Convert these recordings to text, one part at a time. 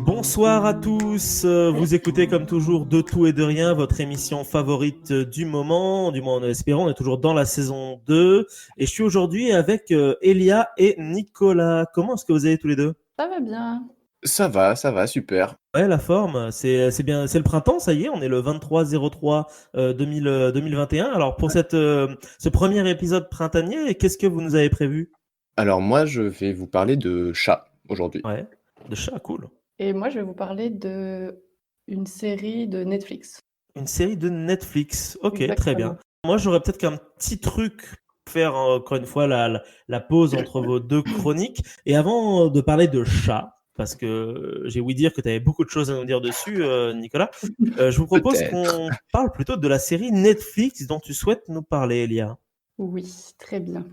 Bonsoir à tous, vous écoutez comme toujours De Tout et de Rien, votre émission favorite du moment, du moins en espérant, on est toujours dans la saison 2 et je suis aujourd'hui avec Elia et Nicolas. Comment est-ce que vous allez tous les deux? Ça va bien. Ça va, super. Ouais, la forme, c'est bien, c'est le printemps, ça y est, on est le 23/03 2021. Alors pour ce premier épisode printanier, qu'est-ce que vous nous avez prévu? Alors moi, je vais vous parler de chats aujourd'hui. Ouais, de chat, cool. Et moi, je vais vous parler d'une série de Netflix. Une série de Netflix. Ok, très Exactement. bien. Moi, j'aurais peut-être qu'un petit truc pour faire encore une fois la pause entre vos deux chroniques. Et avant de parler de chat, parce que j'ai ouï dire que tu avais beaucoup de choses à nous dire dessus, Nicolas, je vous propose Peut-être. qu'on parle plutôt de la série Netflix dont tu souhaites nous parler, Elia. Oui, très bien.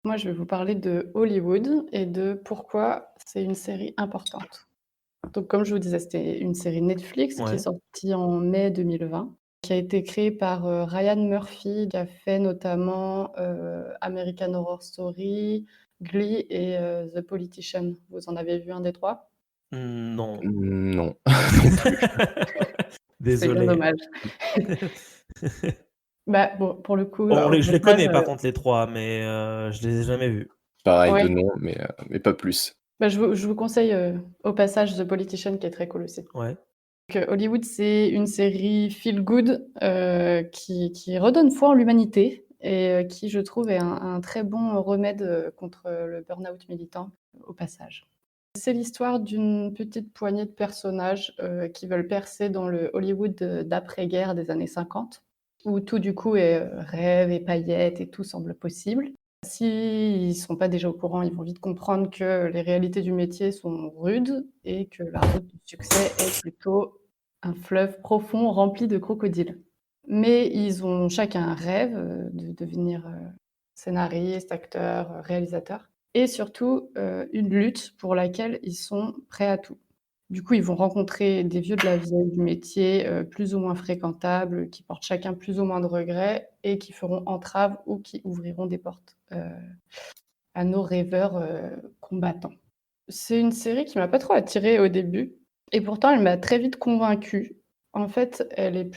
Moi, je vais vous parler de Hollywood et de pourquoi c'est une série importante. Donc, comme je vous disais, c'était une série Netflix qui est Ouais. sortie en mai 2020, qui a été créée par Ryan Murphy, qui a fait notamment American Horror Story, Glee et The Politician. Vous en avez vu un des trois? Non. Non. C'est bien Désolé. dommage. Bah, bon, pour le coup, Bon, je les au connais passage, par contre les trois, mais je les ai jamais vus. Pareil ouais. de nom, mais pas plus. Bah, je vous conseille au passage The Politician qui est très cool aussi. Ouais. Donc, Hollywood, c'est une série feel good qui redonne foi en l'humanité et qui, je trouve, est un très bon remède contre le burn-out militant au passage. C'est l'histoire d'une petite poignée de personnages qui veulent percer dans le Hollywood d'après-guerre des années 50, où tout du coup est rêve et paillettes et tout semble possible. S'ils ne sont pas déjà au courant, ils vont vite comprendre que les réalités du métier sont rudes et que la route du succès est plutôt un fleuve profond rempli de crocodiles. Mais ils ont chacun un rêve de devenir scénariste, acteur, réalisateur, et surtout une lutte pour laquelle ils sont prêts à tout. Du coup, ils vont rencontrer des vieux de la vieille du métier, plus ou moins fréquentables, qui portent chacun plus ou moins de regrets et qui feront entrave ou qui ouvriront des portes à nos rêveurs combattants. C'est une série qui m'a pas trop attirée au début et pourtant elle m'a très vite convaincue. En fait, elle est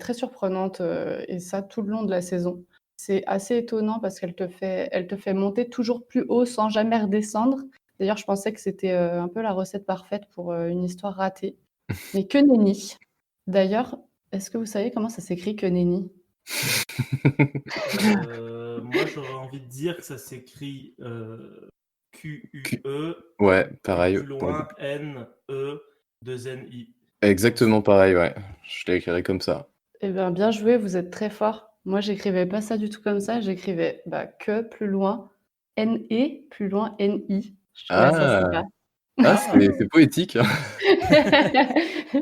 très surprenante et ça tout le long de la saison. C'est assez étonnant parce elle te fait monter toujours plus haut sans jamais redescendre. D'ailleurs, je pensais que c'était un peu la recette parfaite pour une histoire ratée. Mais que nenni. D'ailleurs, est-ce que vous savez comment ça s'écrit que nenni? Moi, j'aurais envie de dire que ça s'écrit Q-U-E Ouais, et pareil. plus loin N-E-2-N-I. Exactement pareil, ouais. Je l'écrirai comme ça. Eh bien, bien joué, vous êtes très fort. Moi, j'écrivais pas ça du tout comme ça. J'écrivais que plus loin N-E, plus loin N-I. Je trouvais ça Ah, sympa. ah Ah, c'est poétique.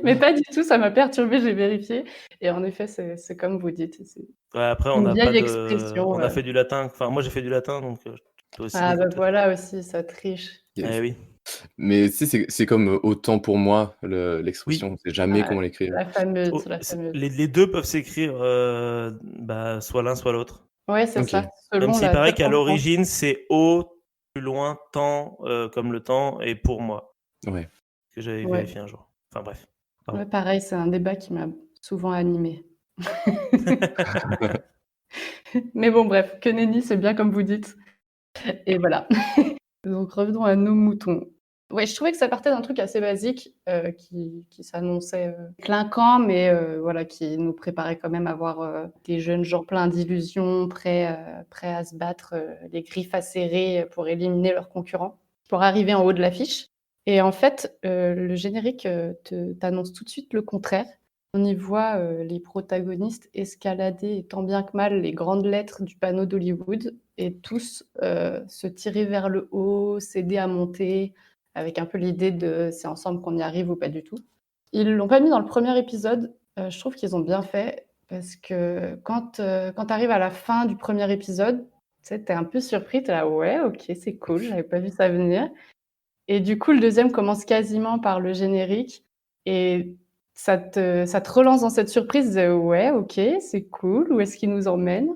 Mais pas du tout, ça m'a perturbée, j'ai vérifié. Et en effet, c'est comme vous dites, c'est ouais, après, on une n'a pas vieille de. expression. On a fait du latin. Enfin, moi, j'ai fait du latin, donc toi aussi, Ah Nico, bah peut-être. voilà aussi, ça triche. Yes. Eh oui. Mais tu sais, c'est comme autant pour moi, Oui. l'expression. On sait jamais Ah, comment l'écrire. la fameuse, Oh, la fameuse. les deux peuvent s'écrire soit l'un, soit l'autre. Ouais, c'est Ok. ça, Même selon s'il la paraît qu'à circonstance. l'origine, c'est au, plus loin, temps, comme le temps, et pour moi, Ouais. que j'avais Ouais. vérifié un jour. Enfin, bref. Ouais, Pardon. pareil, c'est un débat qui m'a souvent animée. Mais bon, bref, que nenni, c'est bien comme vous dites. Et voilà. Donc revenons à nos moutons. Ouais, je trouvais que ça partait d'un truc assez basique, qui s'annonçait, clinquant, mais voilà, qui nous préparait quand même à voir, des jeunes gens pleins d'illusions, prêts à se battre, les griffes acérées, pour éliminer leurs concurrents, pour arriver en haut de l'affiche. Et en fait, le générique, t'annonce tout de suite le contraire. On y voit, les protagonistes escalader tant bien que mal les grandes lettres du panneau d'Hollywood et tous, se tirer vers le haut, s'aider à monter, avec un peu l'idée de c'est ensemble qu'on y arrive ou pas du tout. Ils l'ont pas mis dans le premier épisode, je trouve qu'ils ont bien fait parce que quand tu arrives à la fin du premier épisode, tu sais, tu es un peu surpris, tu es là: «Ouais, OK, c'est cool, j'avais pas vu ça venir» et du coup, le deuxième commence quasiment par le générique et ça te relance dans cette surprise de: «Ouais, OK, c'est cool, où est-ce qu'il nous emmène?»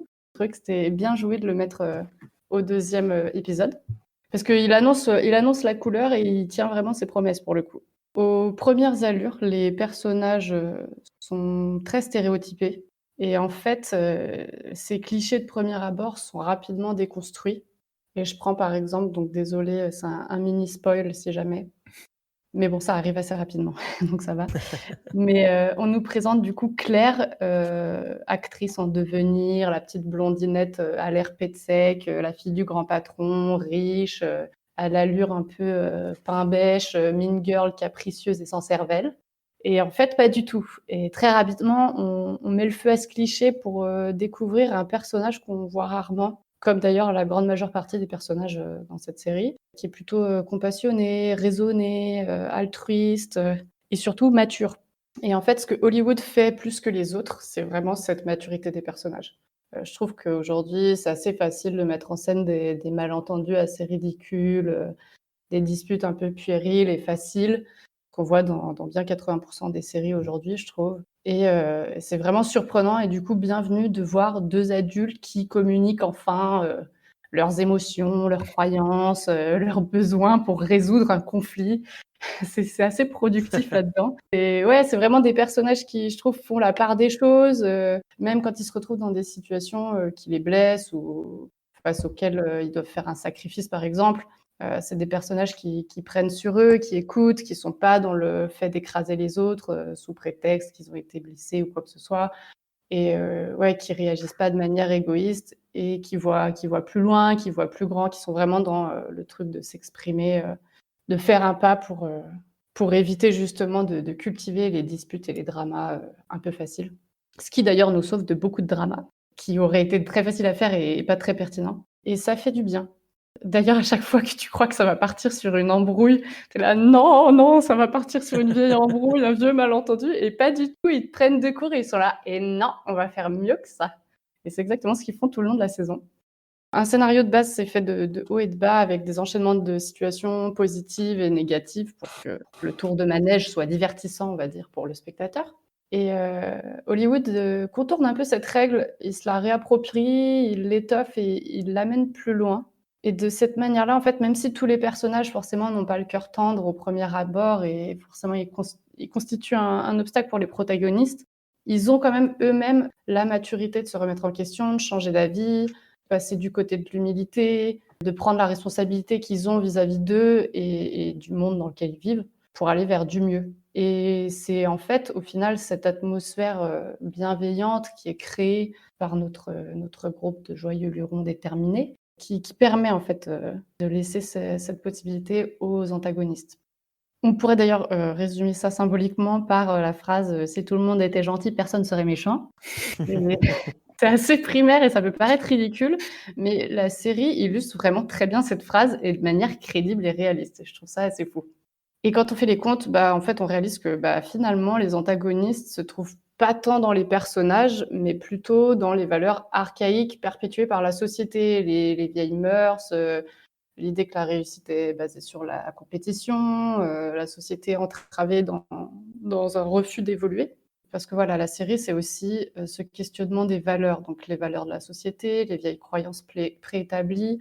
trouvais que c'était bien joué de le mettre au deuxième épisode. Parce qu'il annonce la couleur et il tient vraiment ses promesses pour le coup. Aux premières allures, les personnages sont très stéréotypés. Et en fait, ces clichés de premier abord sont rapidement déconstruits. Et je prends par exemple, donc désolée, c'est un mini spoil si jamais. Mais bon, ça arrive assez rapidement, donc ça va. Mais on nous présente du coup Claire, actrice en devenir, la petite blondinette à l'air pet sec, la fille du grand patron, riche, à l'allure un peu pain bêche, mean girl, capricieuse et sans cervelle. Et en fait, pas du tout. Et très rapidement, on met le feu à ce cliché pour découvrir un personnage qu'on voit rarement, comme d'ailleurs la grande majeure partie des personnages dans cette série, qui est plutôt compassionné, raisonné, altruiste et surtout mature. Et en fait, ce que Hollywood fait plus que les autres, c'est vraiment cette maturité des personnages. Je trouve qu'aujourd'hui, c'est assez facile de mettre en scène des malentendus assez ridicules, des disputes un peu puériles et faciles qu'on voit dans bien 80% des séries aujourd'hui, je trouve. Et c'est vraiment surprenant et du coup bienvenu de voir 2 adultes qui communiquent enfin leurs émotions, leurs croyances, leurs besoins pour résoudre un conflit. C'est assez productif là-dedans. Et ouais, c'est vraiment des personnages qui, je trouve, font la part des choses, même quand ils se retrouvent dans des situations qui les blessent ou face auxquelles ils doivent faire un sacrifice, par exemple. C'est des personnages qui prennent sur eux, qui écoutent, qui sont pas dans le fait d'écraser les autres sous prétexte qu'ils ont été blessés ou quoi que ce soit. Et ouais, qui réagissent pas de manière égoïste et qui voient plus loin, qui voient plus grand, qui sont vraiment dans le truc de s'exprimer, de faire un pas pour éviter justement de cultiver les disputes et les dramas un peu faciles. Ce qui d'ailleurs nous sauve de beaucoup de dramas qui auraient été très faciles à faire et pas très pertinents. Et ça fait du bien. D'ailleurs, à chaque fois que tu crois que ça va partir sur une embrouille, tu es là: «Non, non, ça va partir sur une vieille embrouille, un vieux malentendu» et pas du tout. Ils te prennent de court et ils sont là: «Et non, on va faire mieux que ça» et c'est exactement ce qu'ils font tout le long de la saison. Un scénario de base, c'est fait de haut et de bas avec des enchaînements de situations positives et négatives pour que le tour de manège soit divertissant, on va dire, pour le spectateur. Et Hollywood contourne un peu cette règle, il se la réapproprie, il l'étoffe et il l'amène plus loin. Et de cette manière-là, en fait, même si tous les personnages forcément n'ont pas le cœur tendre au premier abord et forcément ils constituent un obstacle pour les protagonistes, ils ont quand même eux-mêmes la maturité de se remettre en question, de changer d'avis, passer du côté de l'humilité, de prendre la responsabilité qu'ils ont vis-à-vis d'eux et du monde dans lequel ils vivent pour aller vers du mieux. Et c'est en fait, au final, cette atmosphère bienveillante qui est créée par notre groupe de joyeux lurons déterminés qui permet en fait de laisser cette possibilité aux antagonistes. On pourrait d'ailleurs résumer ça symboliquement par la phrase si tout le monde était gentil, personne serait méchant. C'est assez primaire et ça peut paraître ridicule, mais la série illustre vraiment très bien cette phrase et de manière crédible et réaliste. Et je trouve ça assez fou. Et quand on fait les comptes, en fait, on réalise que, finalement, les antagonistes se trouvent pas tant dans les personnages, mais plutôt dans les valeurs archaïques perpétuées par la société, les vieilles mœurs, l'idée que la réussite est basée sur la compétition, la société entravée dans un refus d'évoluer. Parce que voilà, la série, c'est aussi ce questionnement des valeurs, donc les valeurs de la société, les vieilles croyances préétablies,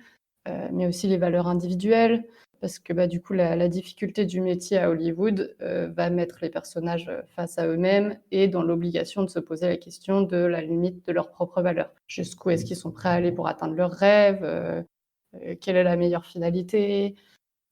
mais aussi les valeurs individuelles. Parce que du coup, la difficulté du métier à Hollywood va mettre les personnages face à eux-mêmes et dans l'obligation de se poser la question de la limite de leurs propres valeurs. Jusqu'où est-ce qu'ils sont prêts à aller pour atteindre leurs rêves quelle est la meilleure finalité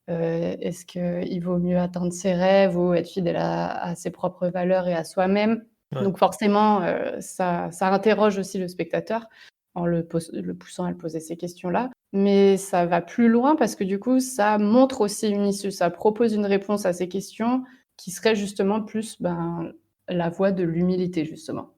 est-ce qu'il vaut mieux atteindre ses rêves ou être fidèle à ses propres valeurs et à soi-même? Ouais. Donc forcément, ça interroge aussi le spectateur en le poussant à le poser ces questions-là. Mais ça va plus loin parce que du coup, ça montre aussi une issue. Ça propose une réponse à ces questions qui serait justement plus, la voie de l'humilité justement.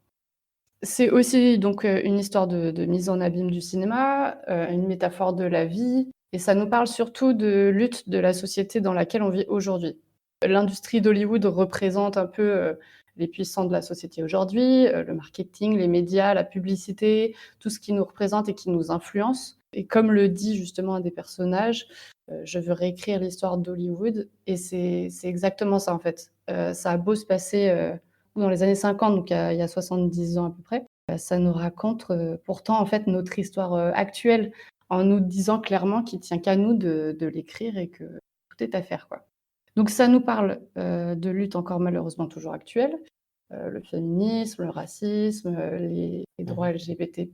C'est aussi donc une histoire de mise en abîme du cinéma, une métaphore de la vie et ça nous parle surtout de lutte de la société dans laquelle on vit aujourd'hui. L'industrie d'Hollywood représente un peu, les puissants de la société aujourd'hui, le marketing, les médias, la publicité, tout ce qui nous représente et qui nous influence et comme le dit justement un des personnages, «Je veux réécrire l'histoire d'Hollywood» et c'est exactement ça en fait. Ça a beau se passer, dans les années 50, donc il y a 70 ans à peu près. Ça nous raconte pourtant en fait notre histoire actuelle, en nous disant clairement qu'il tient qu'à nous de l'écrire et que tout est à faire, quoi. Donc ça nous parle de lutte encore malheureusement toujours actuelle, le féminisme, le racisme, les droits Mhm. LGBT+,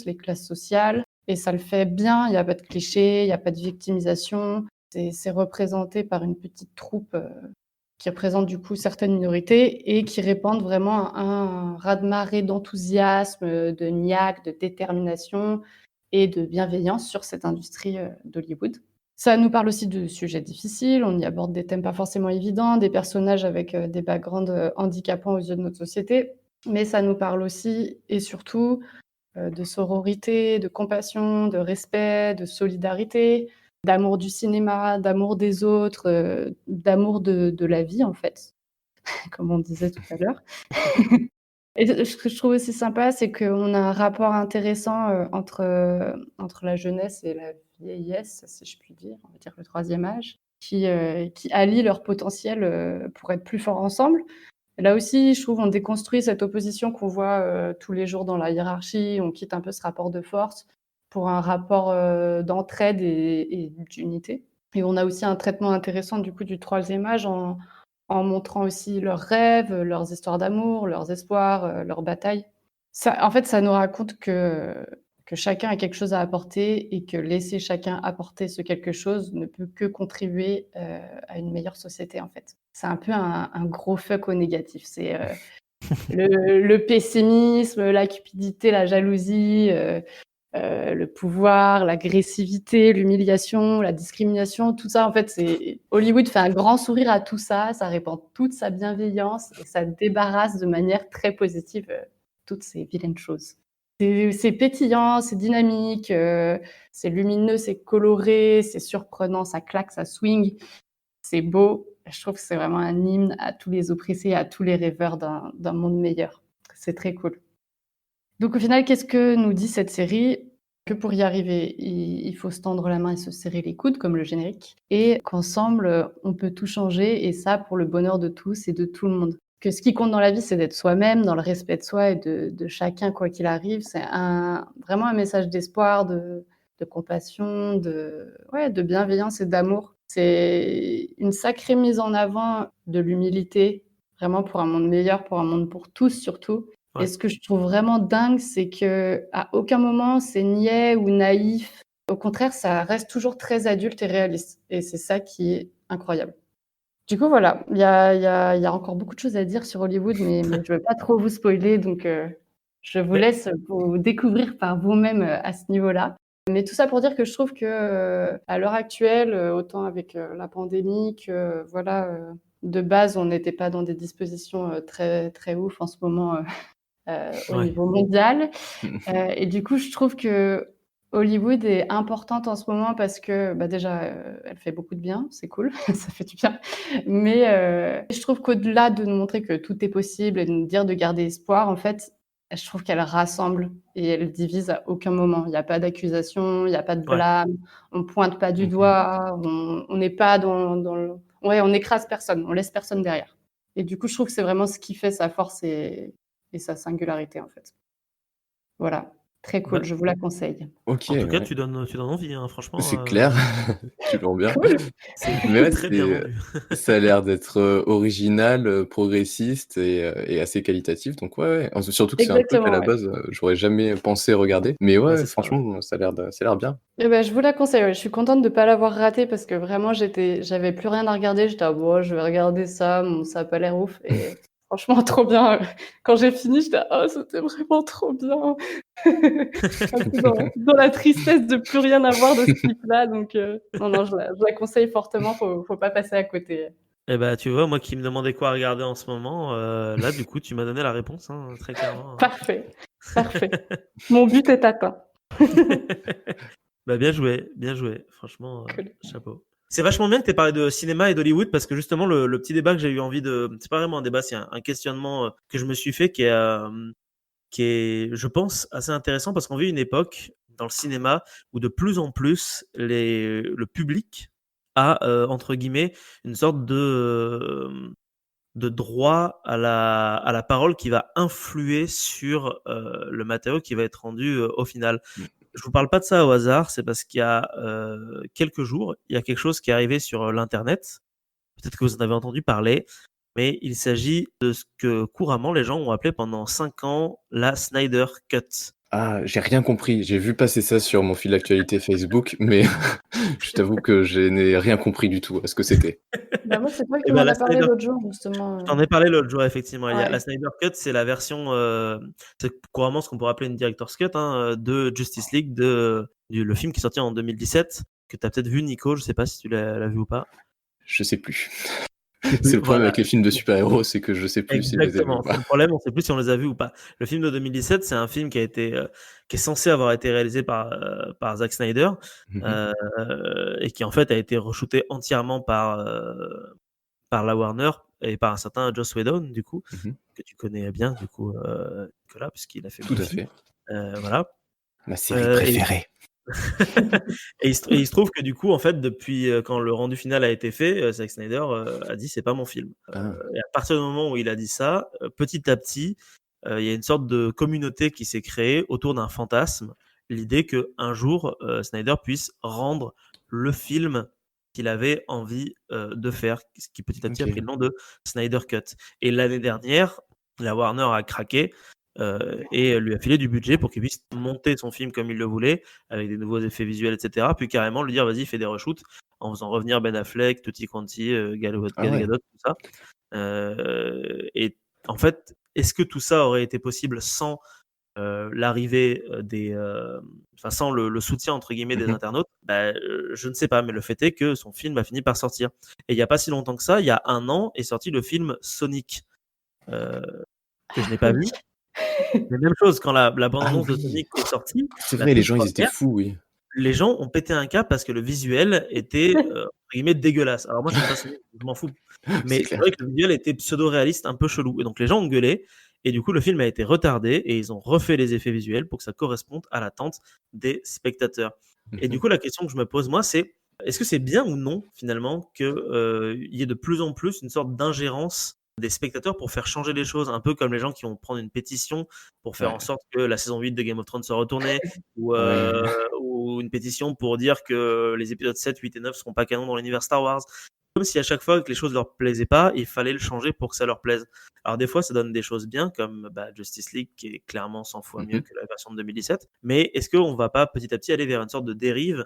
les classes sociales, et ça le fait bien. Il n'y a pas de clichés, il n'y a pas de victimisation. C'est représenté par une petite troupe qui représente du coup certaines minorités et qui répandent vraiment un raz-de-marée d'enthousiasme, de niaque, de détermination et de bienveillance sur cette industrie d'Hollywood. Ça nous parle aussi de sujets difficiles, on y aborde des thèmes pas forcément évidents, des personnages avec des backgrounds handicapants aux yeux de notre société, mais ça nous parle aussi et surtout de sororité, de compassion, de respect, de solidarité, d'amour du cinéma, d'amour des autres, d'amour de la vie en fait, comme on disait tout à l'heure. Et ce que je trouve aussi sympa, c'est qu'on a un rapport intéressant entre la jeunesse et la vieillesse, si je puis dire, on va dire le troisième âge, qui allient leur potentiel pour être plus forts ensemble. Et là aussi, je trouve on déconstruit cette opposition qu'on voit tous les jours dans la hiérarchie, on quitte un peu ce rapport de force pour un rapport d'entraide et d'unité. Et on a aussi un traitement intéressant du coup du troisième âge en montrant aussi leurs rêves, leurs histoires d'amour, leurs espoirs, leurs batailles. Ça, en fait, ça nous raconte que chacun a quelque chose à apporter et que laisser chacun apporter ce quelque chose ne peut que contribuer à une meilleure société, en fait. C'est un peu un gros fuck au négatif. C'est le pessimisme, la cupidité, la jalousie, le pouvoir, l'agressivité, l'humiliation, la discrimination, tout ça, en fait, c'est Hollywood fait un grand sourire à tout ça, ça répand toute sa bienveillance et ça débarrasse de manière très positive toutes ces vilaines choses. C'est pétillant, c'est dynamique, c'est lumineux, c'est coloré, c'est surprenant, ça claque, ça swing, c'est beau. Je trouve que c'est vraiment un hymne à tous les opprimés, à tous les rêveurs d'un monde meilleur. C'est très cool. Donc au final, qu'est-ce que nous dit cette série? Que pour y arriver, il faut se tendre la main et se serrer les coudes, comme le générique, et qu'ensemble, on peut tout changer, et ça pour le bonheur de tous et de tout le monde. Que ce qui compte dans la vie, c'est d'être soi-même, dans le respect de soi et de chacun, quoi qu'il arrive. C'est vraiment un message d'espoir, de compassion, ouais, de bienveillance et d'amour. C'est une sacrée mise en avant de l'humilité, vraiment pour un monde meilleur, pour un monde pour tous surtout. Et Ouais. ce que je trouve vraiment dingue, c'est qu'à aucun moment c'est niais ou naïf. Au contraire, ça reste toujours très adulte et réaliste. Et c'est ça qui est incroyable. Du coup, voilà, il y a encore beaucoup de choses à dire sur Hollywood, mais je ne veux pas trop vous spoiler, donc je vous Mais laisse vous découvrir par vous-même à ce niveau-là. Mais tout ça pour dire que je trouve que à l'heure actuelle, autant avec la pandémie que voilà, de base, on n'était pas dans des dispositions très très ouf en ce moment au ouais. niveau mondial. Et du coup, je trouve que Hollywood est importante en ce moment parce que bah, déjà, elle fait beaucoup de bien, c'est cool, ça fait du bien. Mais je trouve qu'au-delà de nous montrer que tout est possible et de nous dire de garder espoir, en fait, je trouve qu'elle rassemble et elle divise à aucun moment. Il n'y a pas d'accusation, il n'y a pas de Ouais. blâme, on pointe pas du Mhm. doigt, on n'est pas dans le... Ouais, on n'écrase personne, on laisse personne derrière. Et du coup, je trouve que c'est vraiment ce qui fait sa force et sa singularité, en fait. Voilà, très cool, Bah, je vous la conseille. Ok, en tout cas, ouais. tu donnes envie, hein, franchement. C'est clair, tu vends bien. Cool, C'est Mais ouais, très bien vendu. ça a l'air d'être original, progressiste et assez qualitatif. Donc ouais, ouais. Surtout que c'est un truc à exactement, la ouais. base, j'aurais jamais pensé regarder. Mais Bah, ouais, c'est ça, ouais. franchement, ça a l'air bien. Et ben, je vous la conseille, ouais. Je suis contente de ne pas l'avoir ratée parce que vraiment, j'avais plus rien à regarder. J'étais: «Ah bon, je vais regarder ça, ça a pas l'air ouf», et franchement, trop bien. Quand j'ai fini, j'étais: «Ah, c'était vraiment trop bien». Un peu dans la tristesse de plus rien avoir de ce type-là, donc non, non, je la conseille fortement, faut pas passer à côté. Et bah, tu vois, moi qui me demandais quoi regarder en ce moment, là, du coup, tu m'as donné la réponse, hein, très clairement. Parfait, parfait. Mon but est atteint. Bah, bien joué. Franchement, Cool. chapeau. C'est vachement bien que tu aies parlé de cinéma et d'Hollywood parce que justement, le petit débat que j'ai eu envie de. C'est pas vraiment un débat, c'est un questionnement que je me suis fait qui est, je pense, assez intéressant parce qu'on vit une époque dans le cinéma où de plus en plus le public a, entre guillemets, une sorte de de droit à la parole qui va influer sur le matériau qui va être rendu au final. Je vous parle pas de ça au hasard, c'est parce qu'il y a quelques jours, il y a quelque chose qui est arrivé sur l'internet. Peut-être que vous en avez entendu parler, mais il s'agit de ce que couramment les gens ont appelé pendant 5 ans la Snyder Cut. Ah, j'ai rien compris. J'ai vu passer ça sur mon fil d'actualité Facebook, mais je t'avoue que je n'ai rien compris du tout à ce que c'était. Bah, moi, c'est toi Et qui ben m'en la as parlé Snyder l'autre jour, justement. Je t'en ai parlé l'autre jour, effectivement. La Ouais. Snyder Cut, c'est la version, c'est couramment ce qu'on pourrait appeler une Director's Cut de Justice League, le film qui est sorti en 2017, que tu as peut-être vu, Nico. Je sais pas si tu l'as vu ou pas. Je sais plus. C'est le problème Voilà. avec les films de super-héros, c'est que je sais plus si je les ai vus ou Exactement, c'est pas. le problème, on sait plus si on les a vus ou pas. Le film de 2017, c'est un film qui est censé avoir été réalisé par Zack Snyder, Mhm. et qui en fait a été re-shooté entièrement par la Warner et par un certain Joss Whedon, du coup, Mhm. que tu connais bien, du coup, Nicolas, puisqu'il a fait Tout à Buffy. fait. Voilà. Ma série Et préférée. il se trouve que du coup, en fait, depuis quand le rendu final a été fait, Zack Snyder a dit c'est pas mon film. Ah, Et à partir du moment où il a dit ça, petit à petit, il y a une sorte de communauté qui s'est créée autour d'un fantasme, l'idée que un jour Snyder puisse rendre le film qu'il avait envie de faire, ce qui petit à petit a pris ok. le nom de Snyder Cut. Et l'année dernière, la Warner a craqué. Et lui a filé du budget pour qu'il puisse monter son film comme il le voulait, avec des nouveaux effets visuels, etc. Puis carrément lui dire vas-y, fais des reshoots en faisant revenir Ben Affleck, Tutti Quanti, Gal Ah ouais. Gadot, tout ça. Et en fait, est-ce que tout ça aurait été possible sans l'arrivée sans le soutien entre guillemets des Mhm. internautes? Je ne sais pas, mais le fait est que son film a fini par sortir. Et il n'y a pas si longtemps que ça, il y a 1 an, est sorti le film Sonic, euh, que je n'ai pas Oui. vu. Mais même chose, quand la Ah bande-annonce de oui. Sonic est sortie, C'est la vrai, les toute gens, ils étaient première, fous, oui. les gens ont pété un câble parce que le visuel était, entre guillemets, «dégueulasse». Alors moi, j'aime pas Sonic, je m'en fous. C'est Mais c'est clair. vrai que le visuel était pseudo-réaliste, un peu chelou. Et donc les gens ont gueulé et du coup, le film a été retardé et ils ont refait les effets visuels pour que ça corresponde à l'attente des spectateurs. Et du Mhm. coup, la question que je me pose, moi, c'est: est-ce que c'est bien ou non, finalement, qu'il y ait de plus en plus une sorte d'ingérence des spectateurs pour faire changer les choses? Un peu comme les gens qui vont prendre une pétition pour faire en Ouais. sorte que la saison 8 de Game of Thrones soit retournée, ou, Ouais. ou une pétition pour dire que les épisodes 7, 8 et 9 seront pas canon dans l'univers Star Wars. Comme si à chaque fois que les choses leur plaisaient pas, il fallait le changer pour que ça leur plaise. Alors des fois, ça donne des choses bien, comme Justice League, qui est clairement 100 fois mieux Mhm. que la version de 2017. Mais est-ce qu'on va pas petit à petit aller vers une sorte de dérive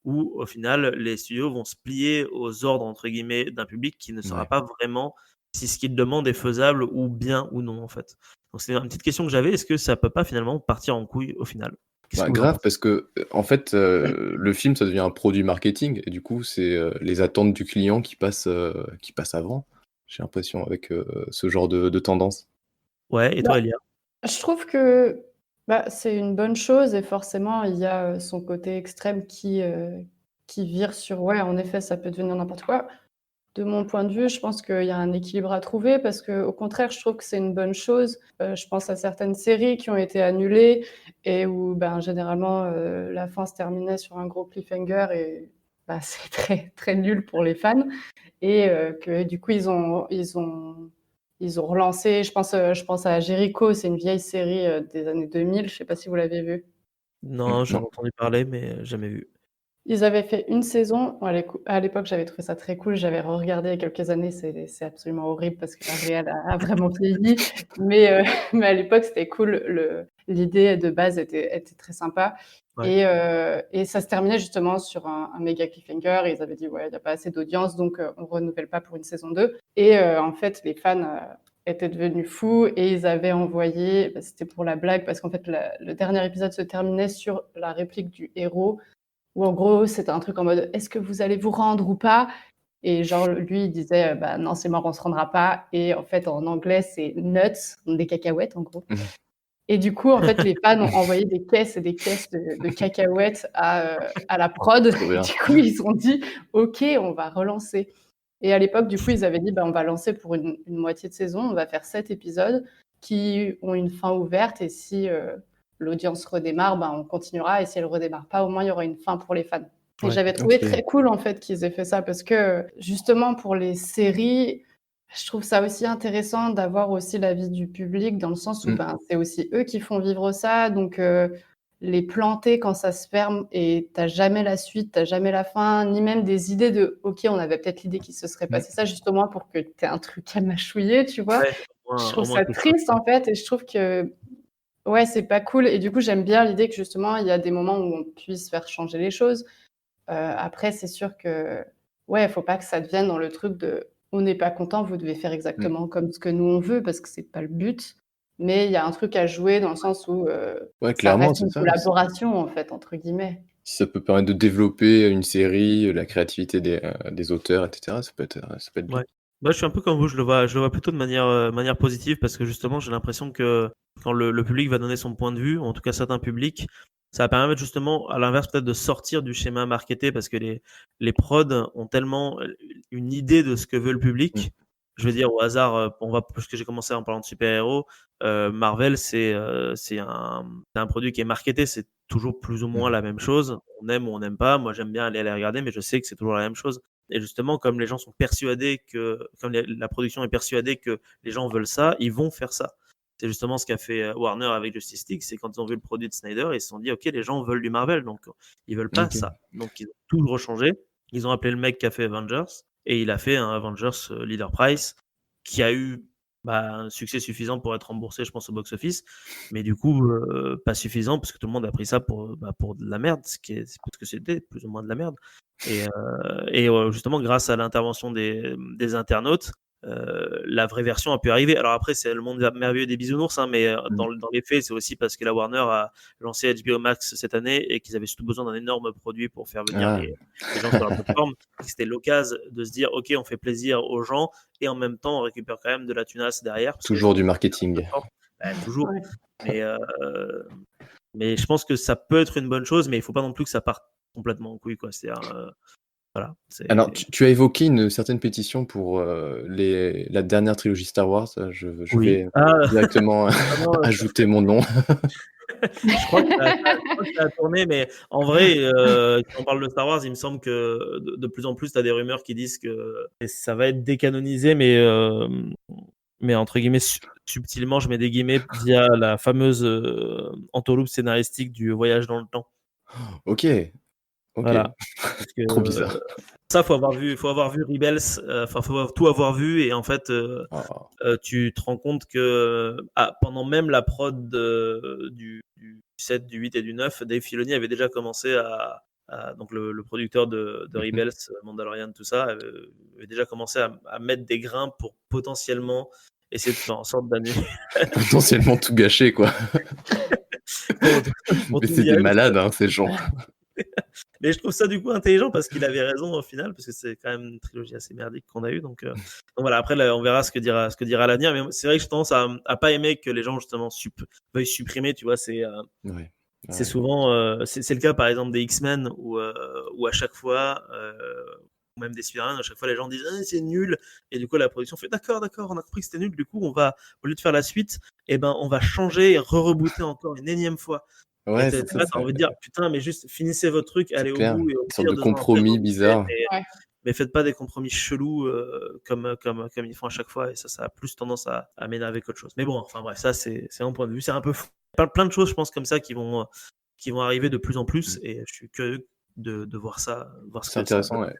où au final les studios vont se plier aux ordres entre guillemets d'un public qui ne saura Ouais. pas vraiment si ce qu'il demande est faisable ou bien ou non en fait. Donc c'est une petite question que j'avais, est-ce que ça peut pas finalement partir en couille au final? Qu'est-ce Bah, que vous en grave pensez? parce que, en fait, le film, ça devient un produit marketing et du coup, c'est, les attentes du client qui passent avant. J'ai l'impression avec, ce genre de tendance. Ouais, et Bah, toi Elia? je trouve que, bah, c'est une bonne chose et forcément, il y a, son côté extrême qui vire sur ouais, en effet, ça peut devenir n'importe quoi. De mon point de vue, je pense qu'il y a un équilibre à trouver parce qu'au contraire, je trouve que c'est une bonne chose. Je pense à certaines séries qui ont été annulées et où, ben, généralement, la fin se terminait sur un gros cliffhanger et bah, c'est très, très nul pour les fans et que du coup, ils ont relancé. Je pense à Jericho, c'est une vieille série, des années 2000, je sais pas si vous l'avez vue? Non, j'en Non. ai entendu parler, mais jamais vu. Ils avaient fait une saison. À l'époque, j'avais trouvé ça très cool. J'avais re-regardé il y a quelques années. C'est absolument horrible parce que la réal a vraiment vieilli. Mais, mais à l'époque, c'était cool. L'idée de base était très sympa. Ouais. Et ça se terminait justement sur un méga cliffhanger. Et ils avaient dit, ouais, il n'y a pas assez d'audience, donc on ne renouvelle pas pour une saison 2. Et en fait, les fans étaient devenus fous et ils avaient envoyé, bah, c'était pour la blague, parce qu'en fait, le dernier épisode se terminait sur la réplique du héros où en gros, c'était un truc en mode: «Est-ce que vous allez vous rendre ou pas?» Et genre lui, il disait: «Bah non, c'est mort, on se rendra pas» et en fait, en anglais, c'est nuts, donc des cacahuètes, en gros. Mmh. Et du coup, en fait, les fans ont envoyé des caisses et des caisses de cacahuètes à la prod Trop et bien. du coup, ils ont dit: «OK, on va relancer» et à l'époque, du coup, ils avaient dit: «Bah, on va lancer pour une moitié de saison, on va faire 7 épisodes qui ont une fin ouverte et si, l'audience redémarre, ben, on continuera et si elle redémarre pas, au moins, il y aura une fin pour les fans» et Ouais. j'avais trouvé OK. très cool, en fait, qu'ils aient fait ça parce que, justement, pour les séries, Je trouve ça aussi intéressant d'avoir aussi l'avis du public dans le sens où Mm. c'est aussi eux qui font vivre ça. Donc, les planter quand ça se ferme et t'as jamais la suite, t'as jamais la fin, ni même des idées de OK, on avait peut-être l'idée qu'il se serait passé ça justement pour que t'aies un truc à mâchouiller, tu vois. Ouais, Je au trouve moins ça quelque chose. triste en fait et je trouve que ouais, c'est pas cool. Et du coup, j'aime bien l'idée que justement, il y a des moments où on puisse faire changer les choses. Après, c'est sûr que ouais, faut pas que ça devienne dans le truc de on n'est pas content, vous devez faire Mm. exactement comme ce que nous on veut parce que c'est pas le but. Mais il y a un truc à jouer dans le sens où Ouais, ça clairement, reste c'est une ça. collaboration en fait entre guillemets. Si ça peut permettre de développer une série, la créativité des auteurs, etc., ça peut être bien. Ouais. Moi, je suis un peu comme vous, je le vois plutôt de manière positive parce que justement, j'ai l'impression que quand le public va donner son point de vue, en tout cas certains publics, ça va permettre justement, à l'inverse, peut-être de sortir du schéma marketé parce que les prods ont tellement une idée de ce que veut le Mm. public. Je veux dire, au hasard, parce que j'ai commencé en parlant de super-héros, Marvel, c'est un produit qui est marketé, c'est toujours plus ou moins la même chose. On aime ou on n'aime pas. Moi, j'aime bien aller les regarder, mais je sais que c'est toujours la même chose. Et justement, comme les gens sont persuadés la production est persuadée que les gens veulent ça, ils vont faire ça. C'est justement ce qu'a fait Warner avec Justice League, c'est quand ils ont vu le produit de Snyder, ils se sont dit, ok, les gens veulent du Marvel, donc ils veulent pas Ok. ça. Donc ils ont tout rechangé. Ils ont appelé le mec qui a fait Avengers, et il a fait un Avengers Leader Price, qui a eu un succès suffisant pour être remboursé, je pense, au box-office, mais du coup, pas suffisant, parce que tout le monde a pris ça pour de la merde, c'est parce que c'était plus ou moins de la merde. Et justement, grâce à l'intervention des internautes, la vraie version a pu arriver. Alors après, c'est le monde merveilleux des bisounours, hein, mais dans les faits, c'est aussi parce que la Warner a lancé HBO Max cette année et qu'ils avaient surtout besoin d'un énorme produit pour faire venir Ah, les gens sur la plateforme. C'était l'occasion de se dire, OK, on fait plaisir aux gens et en même temps, on récupère quand même de la tunasse derrière. Parce que les toujours gens du marketing. toujours. Ouais. Mais je pense que ça peut être une bonne chose, mais il ne faut pas non plus que ça parte complètement en couille, quoi. C'est-à-dire, voilà. Alors, tu as évoqué une certaine pétition pour la dernière trilogie Star Wars. Je Oui. vais directement Vraiment, ajouter mon nom. je crois que ça a tourné, mais en vrai, quand on parle de Star Wars, il me semble que de plus en plus, tu as des rumeurs qui disent que ça va être décanonisé, mais entre guillemets, subtilement, je mets des guillemets, via la fameuse entourloupe scénaristique du voyage dans le temps. Ok, ok. Voilà. Parce que Trop bizarre. ça, faut avoir vu Rebels, faut tout avoir vu, et en fait, Oh. tu te rends compte que pendant même la prod du 7, du 8 et du 9, Dave Filoni avait déjà commencé donc le producteur de Rebels, Mandalorian, tout ça, avait déjà commencé à mettre des grains pour potentiellement essayer de faire en sorte d'annuler. Potentiellement tout gâché, quoi. pour Mais tout c'est des virer, malades, hein, ces gens. mais je trouve ça du coup intelligent parce qu'il avait raison au final, parce que c'est quand même une trilogie assez merdique qu'on a eue. Donc voilà, après là, on verra ce que dira l'avenir. Mais c'est vrai que j'ai tendance à pas aimer que les gens justement veuillent supprimer. Tu vois, Ouais. c'est souvent c'est le cas par exemple des X-Men où à chaque fois ou même des Spider-Man, à chaque fois les gens disent c'est nul, et du coup la production fait d'accord, on a compris que c'était nul, du coup on va, au lieu de faire la suite, on va changer et re-rebooter encore une énième fois. Et Ouais, t'as c'est ça, envie de dire putain, mais juste finissez votre truc, c'est allez au clair. bout, et au Une sorte pire de 2 ans après compromis rebootez, bizarre. Ouais. mais faites pas des compromis chelous comme ils font à chaque fois, et ça a plus tendance à m'énerver qu'autre chose. Mais bon, enfin bref, ça c'est un point de vue, c'est un peu fou. Plein de choses, je pense, comme ça qui vont arriver de plus en plus, et je suis curieux de voir ça, voir ce C'est que ça intéressant, donne. ouais.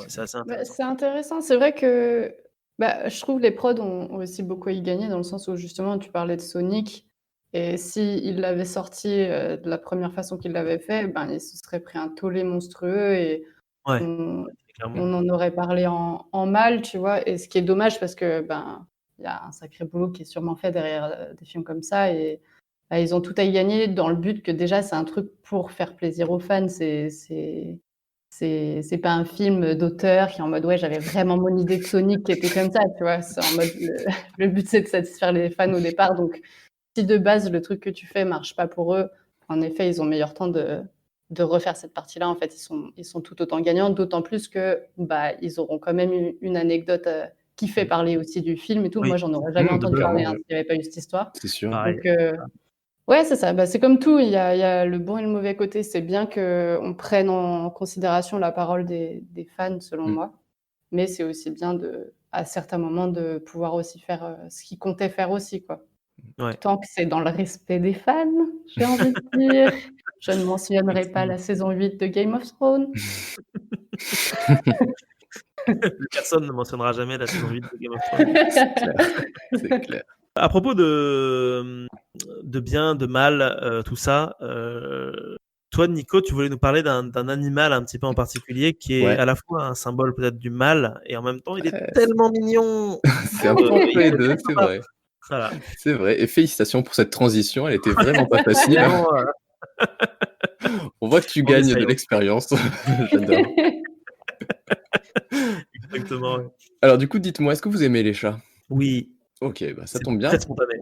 C'est assez Bah, intéressant. c'est intéressant. C'est vrai que je trouve les prods ont aussi beaucoup à y gagner dans le sens où justement tu parlais de Sonic et si il l'avait sorti de la première façon qu'il l'avait fait, il se serait pris un tollé monstrueux et Ouais, on, clairement. on en aurait parlé en mal, tu vois. Et ce qui est dommage parce que il y a un sacré boulot qui est sûrement fait derrière des films comme ça et ils ont tout à y gagner dans le but que déjà c'est un truc pour faire plaisir aux fans. C'est pas un film d'auteur qui est en mode ouais j'avais vraiment mon idée de Sonic qui était comme ça, tu vois. C'est en mode le but c'est de satisfaire les fans au départ. Donc si de base le truc que tu fais marche pas pour eux, en effet ils ont meilleur temps de refaire cette partie-là. En fait ils sont tout autant gagnants, d'autant plus que ils auront quand même une anecdote qui fait parler aussi du film et tout. Oui. Moi j'en aurais jamais entendu clairement, parler ouais. s'il n'y avait pas eu cette histoire. C'est sûr. Pareil. Donc ouais, c'est ça. C'est comme tout, il y a le bon et le mauvais côté. C'est bien qu'on prenne en considération la parole des fans, selon moi, mais c'est aussi bien à certains moments de pouvoir aussi faire ce qu'ils comptaient faire aussi, quoi. Ouais. Tant que c'est dans le respect des fans, j'ai envie de dire. Je ne mentionnerai pas la saison 8 de Game of Thrones. Personne ne mentionnera jamais la saison 8 de Game of Thrones. C'est clair, c'est clair. À propos de bien, de mal, tout ça, toi, Nico, tu voulais nous parler d'un animal un petit peu en particulier qui est Ouais. à la fois un symbole peut-être du mal et en même temps, il est Ouais, tellement mignon. c'est un peu entre Il les est deux, très c'est sympa. vrai. Voilà. C'est vrai. Et félicitations pour cette transition, elle était vraiment pas facile. Vraiment, On voit que tu on gagnes de essaye. l'expérience. J'adore. Exactement, ouais. Alors du coup, dites-moi, est-ce que vous aimez les chats? Oui, Ok, bah ça c'est tombe bien. très spontané.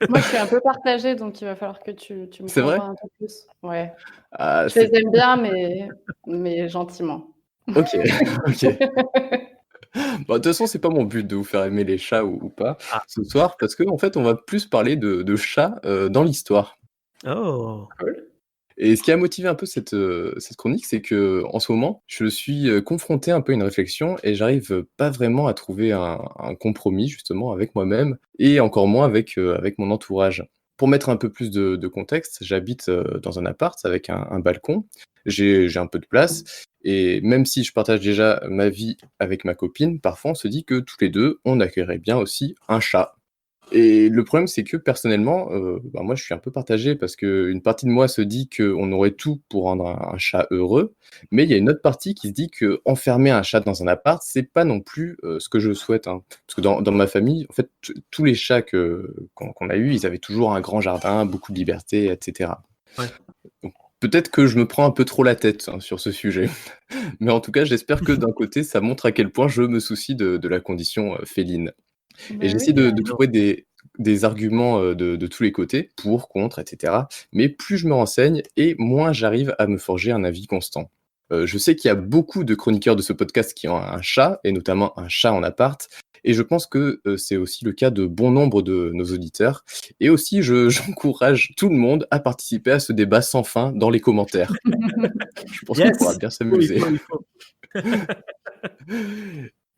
Moi, je suis un peu partagée, donc il va falloir que tu me C'est vrai? convaincs un peu plus. Ouais. Ah, Je les aime bien, mais gentiment. Ok, ok. Bah, de toute façon, c'est pas mon but de vous faire aimer les chats ou pas Ah. ce soir, parce que en fait, on va plus parler de chats dans l'histoire. Oh. Cool. Et ce qui a motivé un peu cette chronique, c'est que en ce moment, je suis confronté un peu à une réflexion et j'arrive pas vraiment à trouver un compromis justement avec moi-même et encore moins avec mon entourage. Pour mettre un peu plus de contexte, j'habite dans un appart avec un balcon. J'ai un peu de place et même si je partage déjà ma vie avec ma copine, parfois on se dit que tous les deux, on accueillerait bien aussi un chat. Et le problème, c'est que personnellement, bah, moi, je suis un peu partagé parce qu'une partie de moi se dit qu'on aurait tout pour rendre un chat heureux, mais il y a une autre partie qui se dit qu'enfermer un chat dans un appart, c'est pas non plus, ce que je souhaite, hein. Parce que dans ma famille, en fait, tous les chats qu'on a eus, ils avaient toujours un grand jardin, beaucoup de liberté et cetera. Ouais. Donc peut-être que je me prends un peu trop la tête, hein, sur ce sujet. Mais en tout cas, j'espère que d'un côté, ça montre à quel point je me soucie de la condition, féline. Et Bah j'essaie oui, de Non. trouver des arguments de tous les côtés, pour, contre, etc. Mais plus je me renseigne et moins j'arrive à me forger un avis constant. Je sais qu'il y a beaucoup de chroniqueurs de ce podcast qui ont un chat, et notamment un chat en appart. Et je pense que c'est aussi le cas de bon nombre de nos auditeurs. Et aussi, j'encourage tout le monde à participer à ce débat sans fin dans les commentaires. Je pense qu'on pourra Yes! bien Oui, s'amuser. il faut.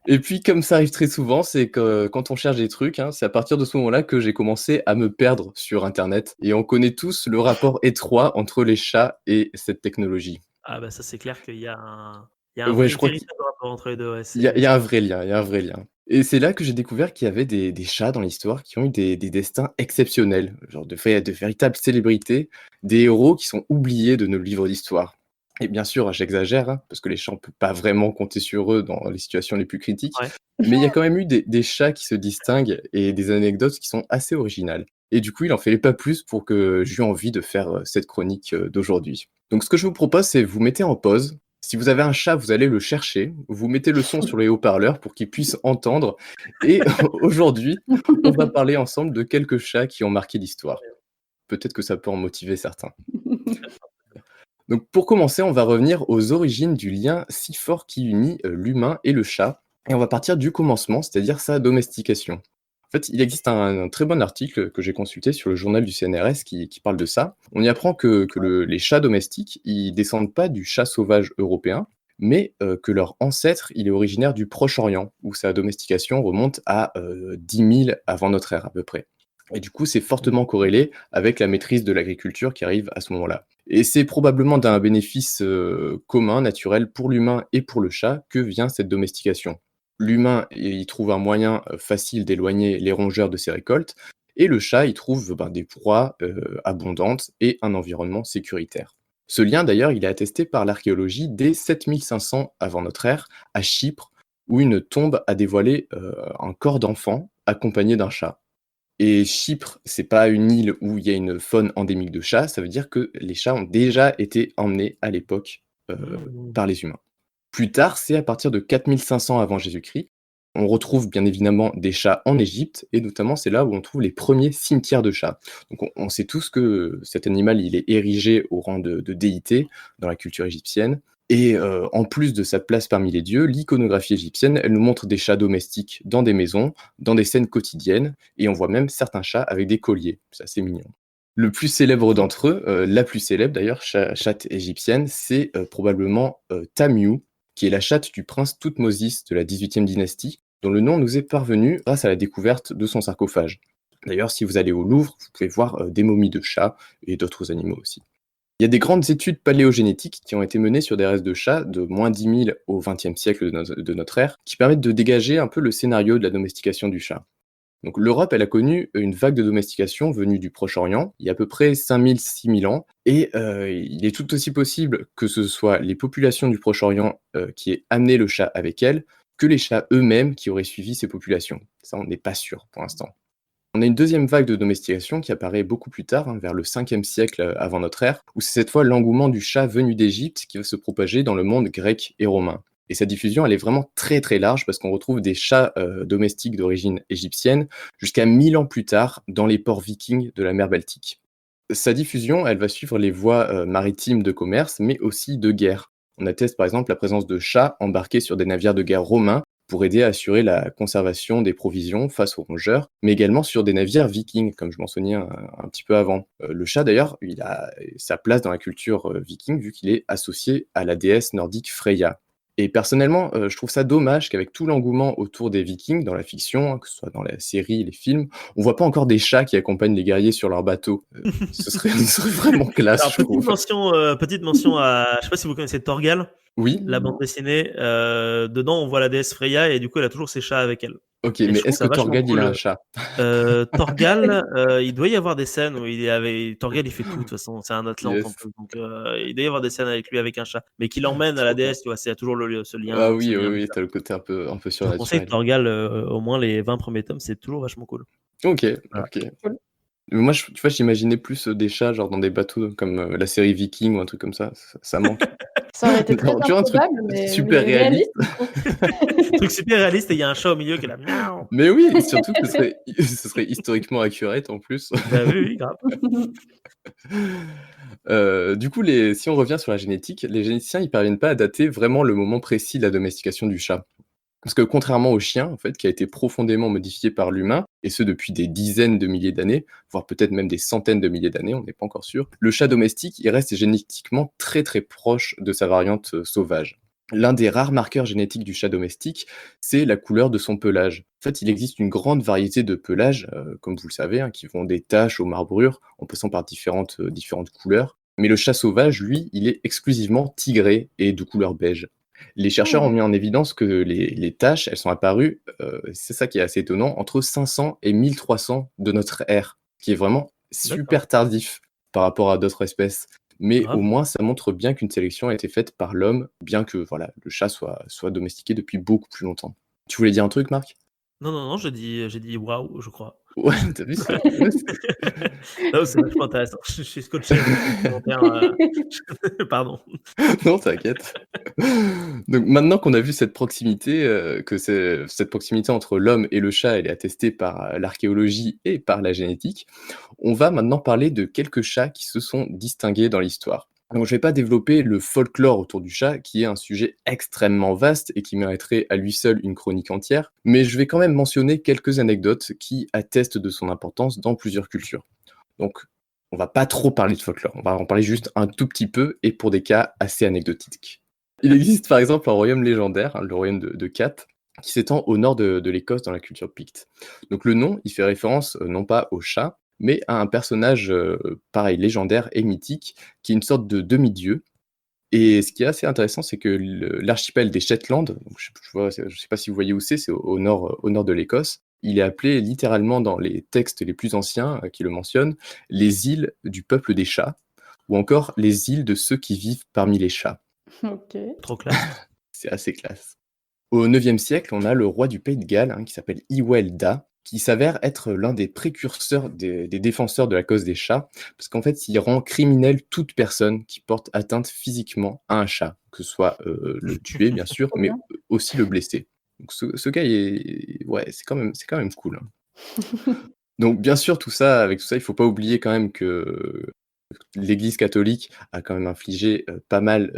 Et puis, comme ça arrive très souvent, c'est que quand on cherche des trucs, hein, c'est à partir de ce moment-là que j'ai commencé à me perdre sur internet et on connaît tous le rapport étroit entre les chats et cette technologie. Ah bah ça, c'est clair qu'il y a un Ouais, je crois qu'il véritable rapport entre les 2, ouais, y a il c'est y a un vrai lien, il y a un vrai lien. Et c'est là que j'ai découvert qu'il y avait des chats dans l'histoire qui ont eu des destins exceptionnels, genre de véritables célébrités, des héros qui sont oubliés de nos livres d'histoire. Et bien sûr, j'exagère, hein, parce que les chats, on peut pas vraiment compter sur eux dans les situations les plus critiques, ouais. mais il y a quand même eu des chats qui se distinguent et des anecdotes qui sont assez originales. Et du coup, il en fallait pas plus pour que j'eue envie de faire cette chronique d'aujourd'hui. Donc ce que je vous propose, c'est vous mettez en pause. Si vous avez un chat, vous allez le chercher, vous mettez le son sur les haut-parleurs pour qu'il puisse entendre. Et aujourd'hui, on va parler ensemble de quelques chats qui ont marqué l'histoire. Peut-être que ça peut en motiver certains. Donc pour commencer, on va revenir aux origines du lien si fort qui unit l'humain et le chat. Et on va partir du commencement, c'est-à-dire sa domestication. En fait, il existe un très bon article que j'ai consulté sur le journal du CNRS qui parle de ça. On y apprend que les chats domestiques, ils descendent pas du chat sauvage européen, mais que leur ancêtre, il est originaire du Proche-Orient, où sa domestication remonte à 10 000 avant notre ère à peu près. Et du coup, c'est fortement corrélé avec la maîtrise de l'agriculture qui arrive à ce moment-là. Et c'est probablement d'un bénéfice commun, naturel pour l'humain et pour le chat que vient cette domestication. L'humain, il trouve un moyen facile d'éloigner les rongeurs de ses récoltes, et le chat, il trouve des proies abondantes et un environnement sécuritaire. Ce lien, d'ailleurs, il est attesté par l'archéologie dès 7500 avant notre ère, à Chypre, où une tombe a dévoilé un corps d'enfant accompagné d'un chat. Et Chypre, c'est pas une île où il y a une faune endémique de chats, ça veut dire que les chats ont déjà été emmenés à l'époque Mmh. par les humains. Plus tard, c'est à partir de 4500 avant Jésus-Christ, on retrouve bien évidemment des chats en Égypte, et notamment c'est là où on trouve les premiers cimetières de chats. Donc on sait tous que cet animal, il est érigé au rang de déité dans la culture égyptienne. Et en plus de sa place parmi les dieux, l'iconographie égyptienne, elle nous montre des chats domestiques dans des maisons, dans des scènes quotidiennes, et on voit même certains chats avec des colliers. C'est assez mignon. Le plus célèbre d'entre eux, la plus célèbre d'ailleurs, chatte égyptienne, c'est probablement Tamiou, qui est la chatte du prince Thoutmôsis de la 18e dynastie, dont le nom nous est parvenu grâce à la découverte de son sarcophage. D'ailleurs, si vous allez au Louvre, vous pouvez voir des momies de chats et d'autres animaux aussi. Il y a des grandes études paléogénétiques qui ont été menées sur des restes de chats de moins 10 000 au XXe siècle de notre ère, qui permettent de dégager un peu le scénario de la domestication du chat. Donc l'Europe, elle a connu une vague de domestication venue du Proche-Orient, il y a à peu près 5000, 6000 ans, et il est tout aussi possible que ce soit les populations du Proche-Orient qui aient amené le chat avec elles, que les chats eux-mêmes qui auraient suivi ces populations. Ça, on n'est pas sûr pour l'instant. On a une deuxième vague de domestication qui apparaît beaucoup plus tard, vers le 5e siècle avant notre ère, où c'est cette fois l'engouement du chat venu d'Égypte qui va se propager dans le monde grec et romain. Et sa diffusion, elle est vraiment très très large parce qu'on retrouve des chats domestiques d'origine égyptienne jusqu'à 1000 ans plus tard dans les ports vikings de la mer Baltique. Sa diffusion, elle va suivre les voies maritimes de commerce, mais aussi de guerre. On atteste par exemple la présence de chats embarqués sur des navires de guerre romains pour aider à assurer la conservation des provisions face aux rongeurs, mais également sur des navires vikings, comme je mentionnais un petit peu avant. Le chat, d'ailleurs, il a sa place dans la culture viking, vu qu'il est associé à la déesse nordique Freya. Et personnellement, je trouve ça dommage qu'avec tout l'engouement autour des vikings dans la fiction, que ce soit dans la série, les films, on voit pas encore des chats qui accompagnent les guerriers sur leurs bateaux. Ce serait vraiment classe, Alors, je trouve. petite mention à, je sais pas si vous connaissez Torgal, Oui, la bande dessinée. Dedans, on voit la déesse Freya et du coup, elle a toujours ses chats avec elle. ok, Et mais je trouve est-ce ça que vachement Torgal, il a cool. un chat? Torgal, il doit y avoir des scènes où il est avec. Torgal, il fait tout, de toute façon, c'est un Atlante en Yes. plus. Donc, il doit y avoir des scènes avec lui, avec un chat. Mais qui l'emmène à la déesse, tu vois, c'est toujours ce lien. Ah Ce oui, oui, lien oui, bizarre. t'as le côté un peu Je vous conseille surnaturel. Torgal, au moins les 20 premiers tomes, c'est toujours vachement cool. Ok, Voilà. ok. Cool. Mais moi, tu vois, j'imaginais plus des chats, genre dans des bateaux comme la série Viking ou un truc comme ça. Ça manque. Ça aurait été très Non, tu vois, un truc improbable, mais super réaliste. du coup. Truc super réaliste et il y a un chat au milieu qui est là. Miaou. Mais oui, surtout que ce serait historiquement accurate en plus. Bah oui, grave. Du coup, si on revient sur la génétique, les généticiens, ils parviennent pas à dater vraiment le moment précis de la domestication du chat. Parce que contrairement au chien, en fait, qui a été profondément modifié par l'humain, et ce depuis des dizaines de milliers d'années, voire peut-être même des centaines de milliers d'années, on n'est pas encore sûr, le chat domestique, il reste génétiquement très très proche de sa variante sauvage. L'un des rares marqueurs génétiques du chat domestique, c'est la couleur de son pelage. En fait, il existe une grande variété de pelages, comme vous le savez, qui vont des taches aux marbrures, en passant par différentes couleurs. Mais le chat sauvage, lui, il est exclusivement tigré et de couleur beige. Les chercheurs ont mis en évidence que les taches, elles sont apparues, c'est ça qui est assez étonnant, entre 500 et 1300 de notre ère, qui est vraiment super tardif par rapport à d'autres espèces. Mais Grave. au moins, ça montre bien qu'une sélection a été faite par l'homme, bien que voilà, le chat soit domestiqué depuis beaucoup plus longtemps. Tu voulais dire un truc, Marc? Non, j'ai dit waouh, je crois. Ouais, t'as vu ça? Non, c'est vachement intéressant. Je suis scotché avec ce commentaire. Pardon. Non, t'inquiète. Donc maintenant qu'on a vu cette proximité, cette proximité entre l'homme et le chat, elle est attestée par l'archéologie et par la génétique, on va maintenant parler de quelques chats qui se sont distingués dans l'histoire. Donc je vais pas développer le folklore autour du chat, qui est un sujet extrêmement vaste et qui mériterait à lui seul une chronique entière, mais je vais quand même mentionner quelques anecdotes qui attestent de son importance dans plusieurs cultures. Donc on va pas trop parler de folklore, on va en parler juste un tout petit peu et pour des cas assez anecdotiques. Il existe par exemple un royaume légendaire, le royaume de Cath, qui s'étend au nord de l'Écosse dans la culture picte. Donc le nom, il fait référence non pas au chat, mais à un personnage pareil, légendaire et mythique, qui est une sorte de demi-dieu. Et ce qui est assez intéressant, c'est que l'archipel des Shetland, donc je sais pas si vous voyez où c'est au nord de l'Écosse, il est appelé littéralement dans les textes les plus anciens qui le mentionnent, les îles du peuple des chats, ou encore les îles de ceux qui vivent parmi les chats. Ok. Trop classe. C'est assez classe. Au IXe siècle, on a le roi du Pays de Galles, qui s'appelle Iwelda, qui s'avère être l'un des précurseurs des défenseurs de la cause des chats, parce qu'en fait, il rend criminel toute personne qui porte atteinte physiquement à un chat, que ce soit le tuer, bien sûr, Trop mais bien. aussi le blesser. Donc ce gars, ouais, c'est quand même cool. Donc bien sûr, avec tout ça, il faut pas oublier quand même que l'Église catholique a quand même infligé pas mal,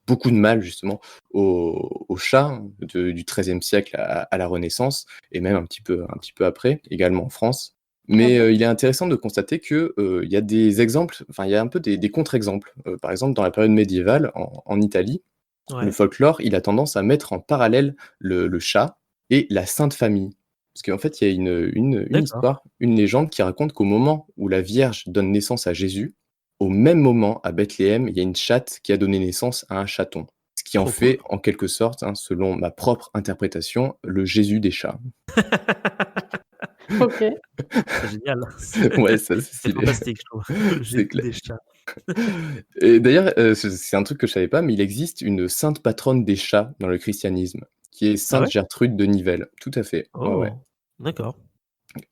beaucoup de mal justement aux chats du XIIIe siècle à la Renaissance et même un petit peu après, également en France. Mais il est intéressant de constater que il y a des exemples, il y a un peu des contre-exemples. Par exemple, dans la période médiévale en Italie, le Ouais. folklore, il a tendance à mettre en parallèle le chat et la Sainte Famille. Parce qu'en fait, il y a une D'accord. histoire, une légende qui raconte qu'au moment où la Vierge donne naissance à Jésus, au même moment, à Bethléem, il y a une chatte qui a donné naissance à un chaton. Ce qui en Trop fait, cool. en quelque sorte, hein, selon ma propre interprétation, le Jésus des chats. Ok. C'est génial. Ouais, ça, c'est C'est stylé. fantastique, je trouve. Le C'est Jésus clair. des chats. Et d'ailleurs, c'est un truc que je savais pas, mais il existe une sainte patronne des chats dans le christianisme, qui est Ah sainte ouais? Gertrude de Nivelles. Tout à fait. Ouais, ouais. Oh, d'accord.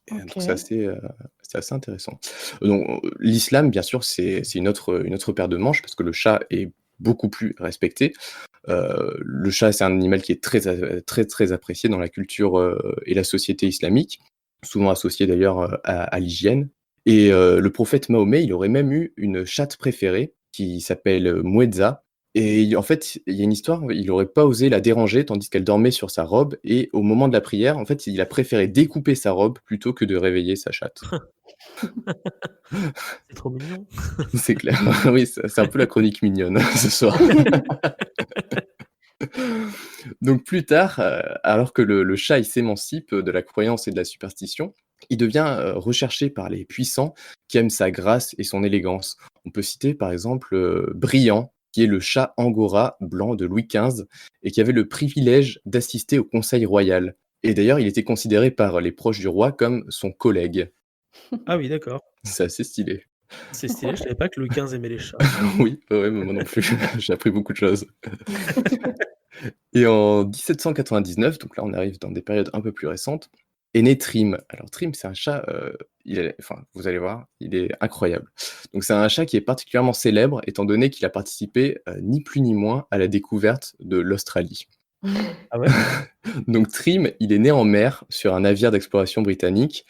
Et donc Ok. c'est assez intéressant. Donc l'islam, bien sûr, c'est une autre paire de manches parce que le chat est beaucoup plus respecté. Le chat, c'est un animal qui est très apprécié dans la culture, et la société islamique, souvent associé d'ailleurs, à l'hygiène. Et le prophète Mahomet, il aurait même eu une chatte préférée qui s'appelle, Mouedza. Et en fait, il y a une histoire, il n'aurait pas osé la déranger tandis qu'elle dormait sur sa robe et au moment de la prière, en fait, il a préféré découper sa robe plutôt que de réveiller sa chatte. C'est trop mignon. C'est clair. Oui, c'est un peu la chronique mignonne ce soir. Donc plus tard, alors que le chat, il s'émancipe de la croyance et de la superstition, il devient, recherché par les puissants qui aiment sa grâce et son élégance. On peut citer par exemple, Brillant, qui est le chat angora blanc de Louis XV et qui avait le privilège d'assister au conseil royal. Et d'ailleurs, il était considéré par les proches du roi comme son collègue. Ah oui, d'accord. C'est assez stylé. C'est stylé, je savais pas que Louis XV aimait les chats. Oui, ouais, moi non plus, j'ai appris beaucoup de choses. Et en 1799, donc là on arrive dans des périodes un peu plus récentes, est né Trim. Alors Trim, c'est un chat, enfin, vous allez voir, il est incroyable. Donc c'est un chat qui est particulièrement célèbre étant donné qu'il a participé, ni plus ni moins à la découverte de l'Australie. Ah ouais? Donc Trim, il est né en mer sur un navire d'exploration britannique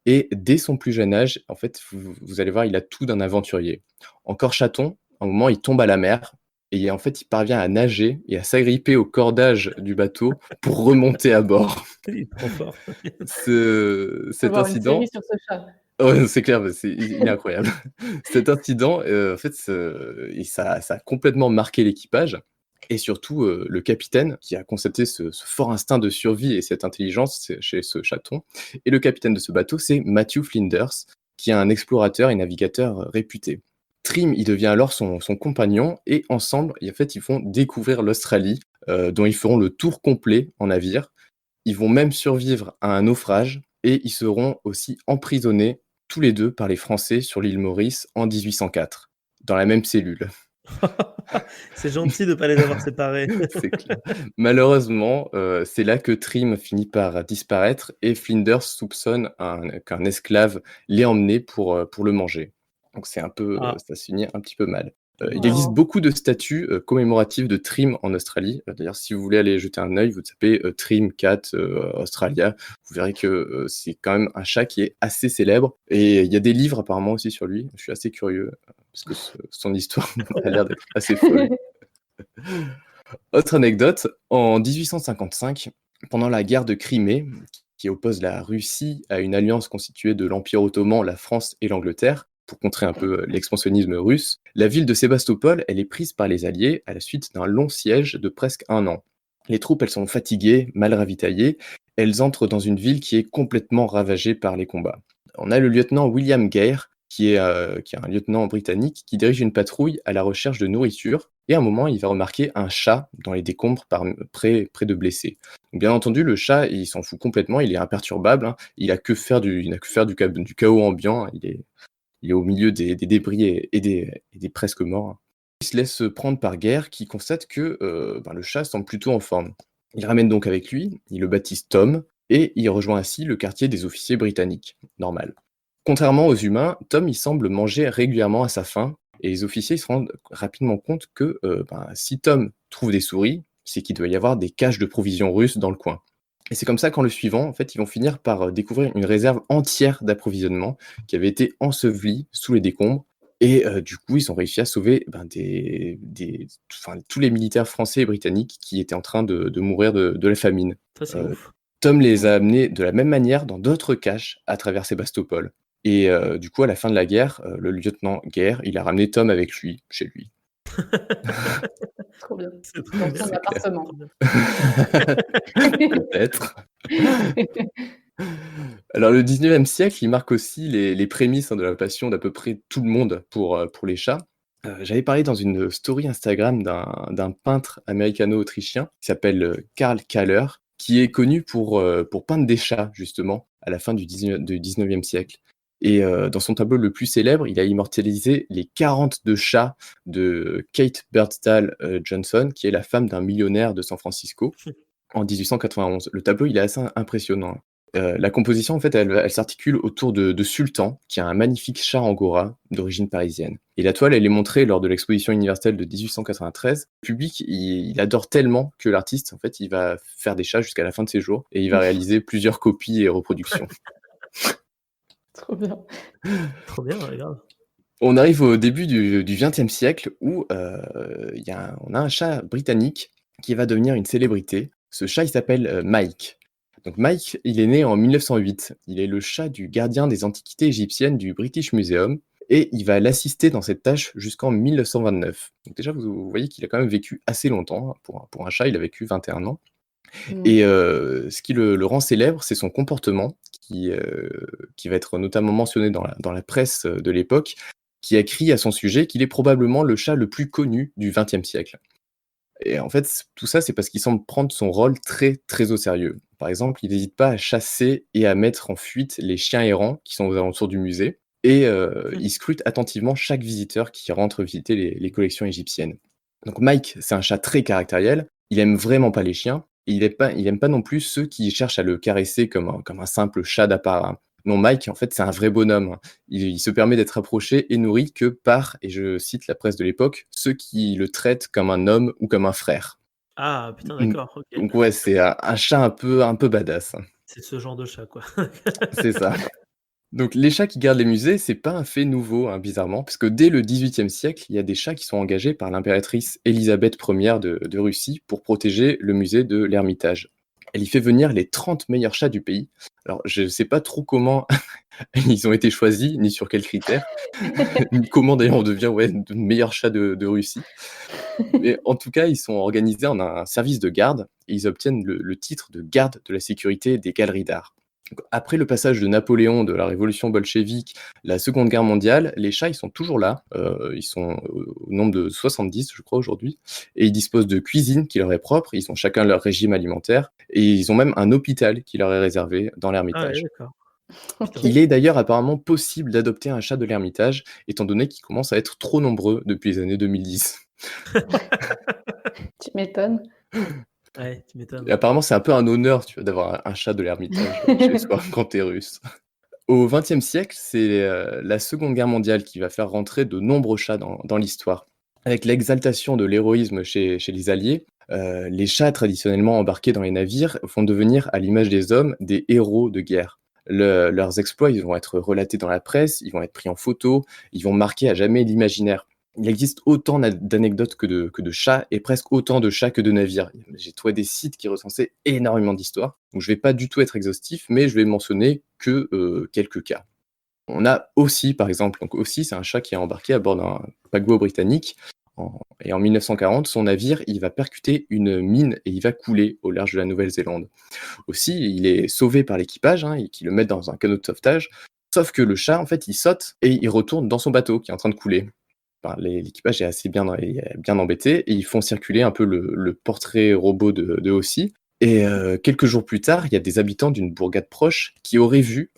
et dès son plus jeune âge, en fait, vous allez voir, il a tout d'un aventurier. Encore chaton, à un moment, il tombe à la mer et en fait, il parvient à nager et à s'agripper au cordage du bateau pour remonter à bord. Il est trop fort. On peut Cet voir une série incident, sur ce chat. ouais, c'est clair, bah, il est incroyable. Cet incident, en fait, et ça a complètement marqué l'équipage et surtout, le capitaine qui a constaté ce fort instinct de survie et cette intelligence chez ce chaton. Et le capitaine de ce bateau, c'est Matthew Flinders, qui est un explorateur et navigateur, réputé. Trim, il devient alors son compagnon et ensemble, en fait, ils vont découvrir l'Australie, dont ils feront le tour complet en navire. Ils vont même survivre à un naufrage et ils seront aussi emprisonnés tous les 2 par les Français sur l'île Maurice en 1804, dans la même cellule. Mmh. C'est gentil de pas les avoir séparés. C'est clair. Malheureusement, c'est là que Trim finit par disparaître et Flinders soupçonne qu'un esclave l'ait emmené pour le manger. Donc c'est un peu, Ah, ça se finit un petit peu mal. Il existe Oh. beaucoup de statues, commémoratives de Trim en Australie. D'ailleurs, si vous voulez aller jeter un œil, vous tapez, Trim Cat, Australia. Vous verrez que, c'est quand même un chat qui est assez célèbre et il y a des livres apparemment aussi sur lui. Je suis assez curieux, parce que son histoire a l'air d'être assez folle. Autre anecdote, en 1855, pendant la guerre de Crimée, qui oppose la Russie à une alliance constituée de l'Empire ottoman, la France et l'Angleterre, pour contrer un peu l'expansionnisme russe, la ville de Sébastopol, elle est prise par les Alliés à la suite d'un long siège de presque un an. Les troupes, elles sont fatiguées, mal ravitaillées, elles entrent dans une ville qui est complètement ravagée par les combats. On a le lieutenant William Gare, qui est un lieutenant britannique qui dirige une patrouille à la recherche de nourriture. Et à un moment, il va remarquer un chat dans les décombres près de blessés. Donc, bien entendu, le chat, il s'en fout complètement, il est imperturbable, hein. Il n'a que faire du chaos ambiant, hein. Il est au milieu des débris et des presque morts, hein. Il se laisse prendre par Guerre qui constate que le chat semble plutôt en forme. Il le ramène donc avec lui, il le baptise Tom, et il rejoint ainsi le quartier des officiers britanniques. Normal. Contrairement aux humains, Tom il semble manger régulièrement à sa faim, et les officiers se rendent rapidement compte que si Tom trouve des souris, c'est qu'il doit y avoir des caches de provisions russes dans le coin. Et c'est comme ça qu'en le suivant, en fait, ils vont finir par découvrir une réserve entière d'approvisionnement qui avait été ensevelie sous les décombres. Et du coup, ils ont réussi à sauver tous les militaires français et britanniques qui étaient en train de mourir de la famine. ça c'est Euh, ouf. Tom les a amenés de la même manière dans d'autres caches à travers Sébastopol. Et du coup, à la fin de la guerre, le lieutenant Guerre, il a ramené Tom avec lui, chez lui. Trop bien. C'est trop Dans bien. son C'est clair. appartement. Trop bien. Peut-être. Alors le 19e siècle, il marque aussi les prémices, de la passion d'à peu près tout le monde pour les chats. J'avais parlé dans une story Instagram d'un peintre américano-autrichien qui s'appelle, Karl Kahler, qui est connu pour peindre des chats justement à la fin du 19e siècle et dans son tableau le plus célèbre, il a immortalisé les 42 chats de Kate Birdsall, Johnson, qui est la femme d'un millionnaire de San Francisco en 1891. Le tableau, il est assez impressionnant. La composition, en fait, elle s'articule autour de Sultan, qui a un magnifique chat angora d'origine parisienne. Et la toile, elle est montrée lors de l'exposition universelle de 1893. Le public, il adore tellement que l'artiste, en fait, il va faire des chats jusqu'à la fin de ses jours et il va réaliser plusieurs copies et reproductions. Trop bien. Trop bien, regarde. On arrive au début du XXe siècle où on a un chat britannique qui va devenir une célébrité. Ce chat, il s'appelle Mike. Donc Mike, il est né en 1908. Il est le chat du gardien des antiquités égyptiennes du British Museum et il va l'assister dans cette tâche jusqu'en 1929. Donc déjà, vous voyez qu'il a quand même vécu assez longtemps. Pour un chat, il a vécu 21 ans. Et ce qui le rend célèbre, c'est son comportement qui va être notamment mentionné dans la presse de l'époque, qui a écrit à son sujet qu'il est probablement le chat le plus connu du XXe siècle. Et en fait, tout ça, c'est parce qu'il semble prendre son rôle très, très au sérieux. Par exemple, il n'hésite pas à chasser et à mettre en fuite les chiens errants qui sont aux alentours du musée, et il scrute attentivement chaque visiteur qui rentre visiter les collections égyptiennes. Donc Mike, c'est un chat très caractériel, il aime vraiment pas les chiens, et il aime pas non plus ceux qui cherchent à le caresser comme un simple chat d'apparat. Non, Mike, en fait, c'est un vrai bonhomme. Il se permet d'être approché et nourri que par, et je cite la presse de l'époque, ceux qui le traitent comme un homme ou comme un frère. Ah, putain, Donc d'accord, ok. donc ouais, c'est un chat un peu badass, hein. C'est ce genre de chat, quoi. C'est ça. Donc les chats qui gardent les musées, c'est pas un fait nouveau, hein, bizarrement, puisque dès le XVIIIe siècle, il y a des chats qui sont engagés par l'impératrice Élisabeth Ier de Russie pour protéger le musée de l'Ermitage. Elle y fait venir les 30 meilleurs chats du pays. Alors, je sais pas trop comment ils ont été choisis, ni sur quels critères, ni comment d'ailleurs on devient le meilleur chat de Russie. Mais en tout cas, ils sont organisés en un service de garde et ils obtiennent le titre de garde de la sécurité des galeries d'art. Donc, après le passage de Napoléon, de la révolution bolchevique, la Seconde Guerre mondiale, les chats, ils sont toujours là. Ils sont au nombre de 70, je crois, aujourd'hui. Et ils disposent de cuisine qui leur est propre. Ils ont chacun leur régime alimentaire. Et ils ont même un hôpital qui leur est réservé dans Ah ouais, l'Ermitage. d'accord. Ok. Il est d'ailleurs apparemment possible d'adopter un chat de l'Ermitage, étant donné qu'ils commencent à être trop nombreux depuis les années 2010. Tu m'étonnes. Ouais, tu m'étonnes. Et apparemment, c'est un peu un honneur, tu vois, d'avoir un chat de l'Ermitage chez soi quand t'es russe. Au XXe siècle, c'est la Seconde Guerre mondiale qui va faire rentrer de nombreux chats dans l'histoire. Avec l'exaltation de l'héroïsme chez les Alliés, les chats traditionnellement embarqués dans les navires vont devenir, à l'image des hommes, des héros de guerre. Leurs exploits, ils vont être relatés dans la presse, ils vont être pris en photo, ils vont marquer à jamais l'imaginaire. Il existe autant d'anecdotes que de chats et presque autant de chats que de navires. J'ai trouvé des sites qui recensaient énormément d'histoires. Donc je vais pas du tout être exhaustif, mais je vais mentionner que quelques cas. On a aussi, par exemple, donc aussi c'est un chat qui est embarqué à bord d'un paquebot britannique. Et en 1940, son navire, il va percuter une mine et il va couler au large de la Nouvelle-Zélande. Aussi, il est sauvé par l'équipage, hein, et qui le met dans un canot de sauvetage. Sauf que le chat, en fait, il saute et il retourne dans son bateau qui est en train de couler. Enfin, l'équipage est assez bien embêté et ils font circuler un peu le portrait robot de Aussi. Et quelques jours plus tard, il y a des habitants d'une bourgade proche qui auraient vu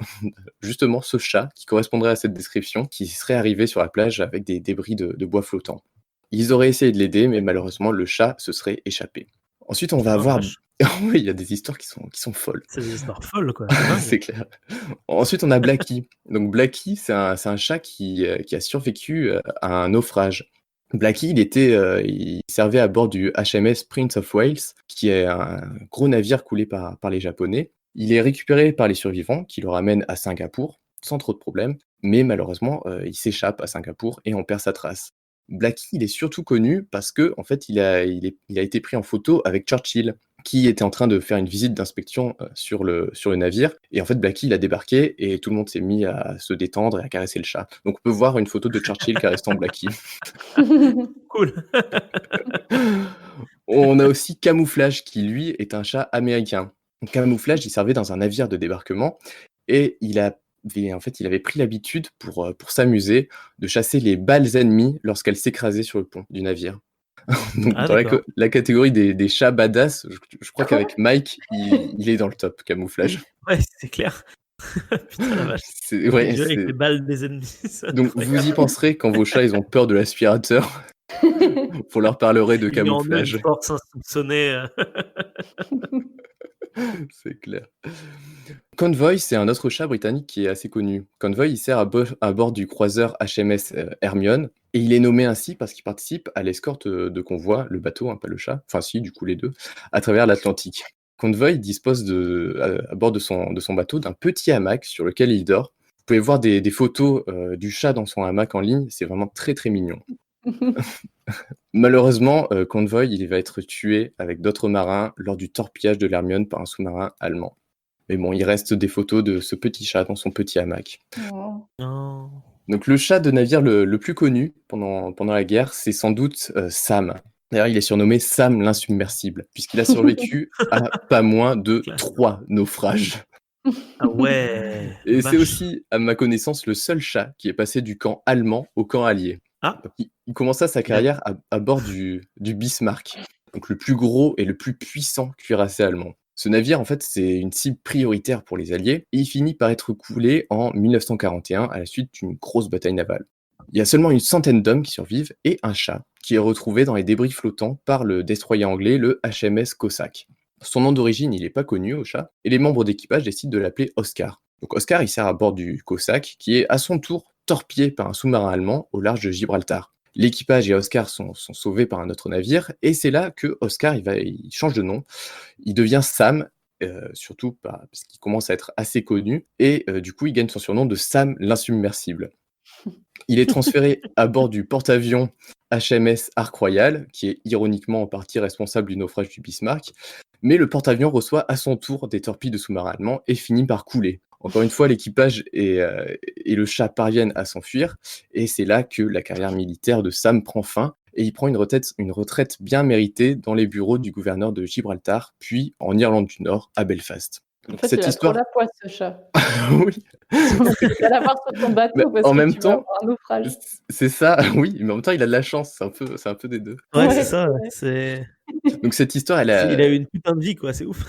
justement ce chat qui correspondrait à cette description, qui serait arrivé sur la plage avec des débris de bois flottants. Ils auraient essayé de l'aider, mais malheureusement, le chat se serait échappé. Ensuite, on va Oh, avoir... vache. Oui, il y a des histoires qui sont folles. C'est des histoires folles, quoi. C'est dingue. C'est clair. Ensuite, on a Blackie. Donc Blackie, c'est un chat qui a survécu à un naufrage. Blackie, il servait à bord du HMS Prince of Wales, qui est un gros navire coulé par les Japonais. Il est récupéré par les survivants, qui le ramènent à Singapour, sans trop de problèmes, mais malheureusement, il s'échappe à Singapour et on perd sa trace. Blackie, il est surtout connu parce que, en fait, il a été pris en photo avec Churchill, qui était en train de faire une visite d'inspection sur le navire. Et en fait, Blackie, il a débarqué et tout le monde s'est mis à se détendre et à caresser le chat. Donc on peut voir une photo de Churchill caressant Blackie. Cool. On a aussi Camouflage, qui lui est un chat américain. Camouflage, il servait dans un navire de débarquement et il avait pris l'habitude pour s'amuser de chasser les balles ennemies lorsqu'elles s'écrasaient sur le pont du navire. Donc Ah, dans d'accord. la catégorie des chats badass, je crois Quoi? qu'avec Mike, il est dans le top camouflage. Ouais, c'est clair. Putain, la vache. Ouais, Jouer avec les balles des ennemis, c'est donc vous y incroyable. penserez quand vos chats ils ont peur de l'aspirateur, vous leur parlerez de Il met en eux une camouflage. force insoupçonnée. C'est clair. Convoy, c'est un autre chat britannique qui est assez connu. Convoy, il sert à bord du croiseur HMS Hermione, et il est nommé ainsi parce qu'il participe à l'escorte de convoi, le bateau, hein, pas le chat, enfin si, du coup les deux, à travers l'Atlantique. Convoy dispose à bord de son bateau d'un petit hamac sur lequel il dort. Vous pouvez voir des photos du chat dans son hamac en ligne, c'est vraiment très très mignon. Malheureusement, Convoy, il va être tué avec d'autres marins lors du torpillage de l'Hermione par un sous-marin allemand. Mais bon, il reste des photos de ce petit chat dans son petit hamac. Oh. Non. Donc le chat de navire le plus connu pendant la guerre, c'est sans doute Sam. D'ailleurs, il est surnommé Sam l'insubmersible, puisqu'il a survécu à pas moins de Classe. 3 naufrages. Ah ouais. Et c'est Vache. aussi, à ma connaissance, le seul chat qui est passé du camp allemand au camp allié. Ah. Donc, il commença sa carrière à bord du Bismarck, donc le plus gros et le plus puissant cuirassé allemand. Ce navire, en fait, c'est une cible prioritaire pour les Alliés, et il finit par être coulé en 1941 à la suite d'une grosse bataille navale. Il y a seulement une centaine d'hommes qui survivent et un chat qui est retrouvé dans les débris flottants par le destroyer anglais, le HMS Cossack. Son nom d'origine, il n'est pas connu au chat, et les membres d'équipage décident de l'appeler Oscar. Donc Oscar, il sert à bord du Cossack, qui est à son tour torpillé par un sous-marin allemand au large de Gibraltar. L'équipage et Oscar sont sauvés par un autre navire, et c'est là que Oscar il change de nom. Il devient Sam, surtout parce qu'il commence à être assez connu, et du coup il gagne son surnom de Sam l'insubmersible. Il est transféré à bord du porte-avions HMS Ark Royal, qui est ironiquement en partie responsable du naufrage du Bismarck, mais le porte-avions reçoit à son tour des torpilles de sous-marins allemands et finit par couler. Encore une fois, l'équipage et le chat parviennent à s'enfuir, et c'est là que la carrière militaire de Sam prend fin, et il prend une retraite bien méritée dans les bureaux du gouverneur de Gibraltar, puis en Irlande du Nord, à Belfast. En Donc, fait, cette il a trop histoire, la poisse, ce chat. oui, Tu vas l'avoir sur ton mais bateau parce en que même tu vas temps, avoir un naufrage. c'est ça, oui, mais en même temps, il a de la chance, c'est un peu des deux. Ouais, Ouais, c'est ça. c'est C'est. Donc cette histoire, elle Il a, a eu une putain de vie, quoi. C'est ouf.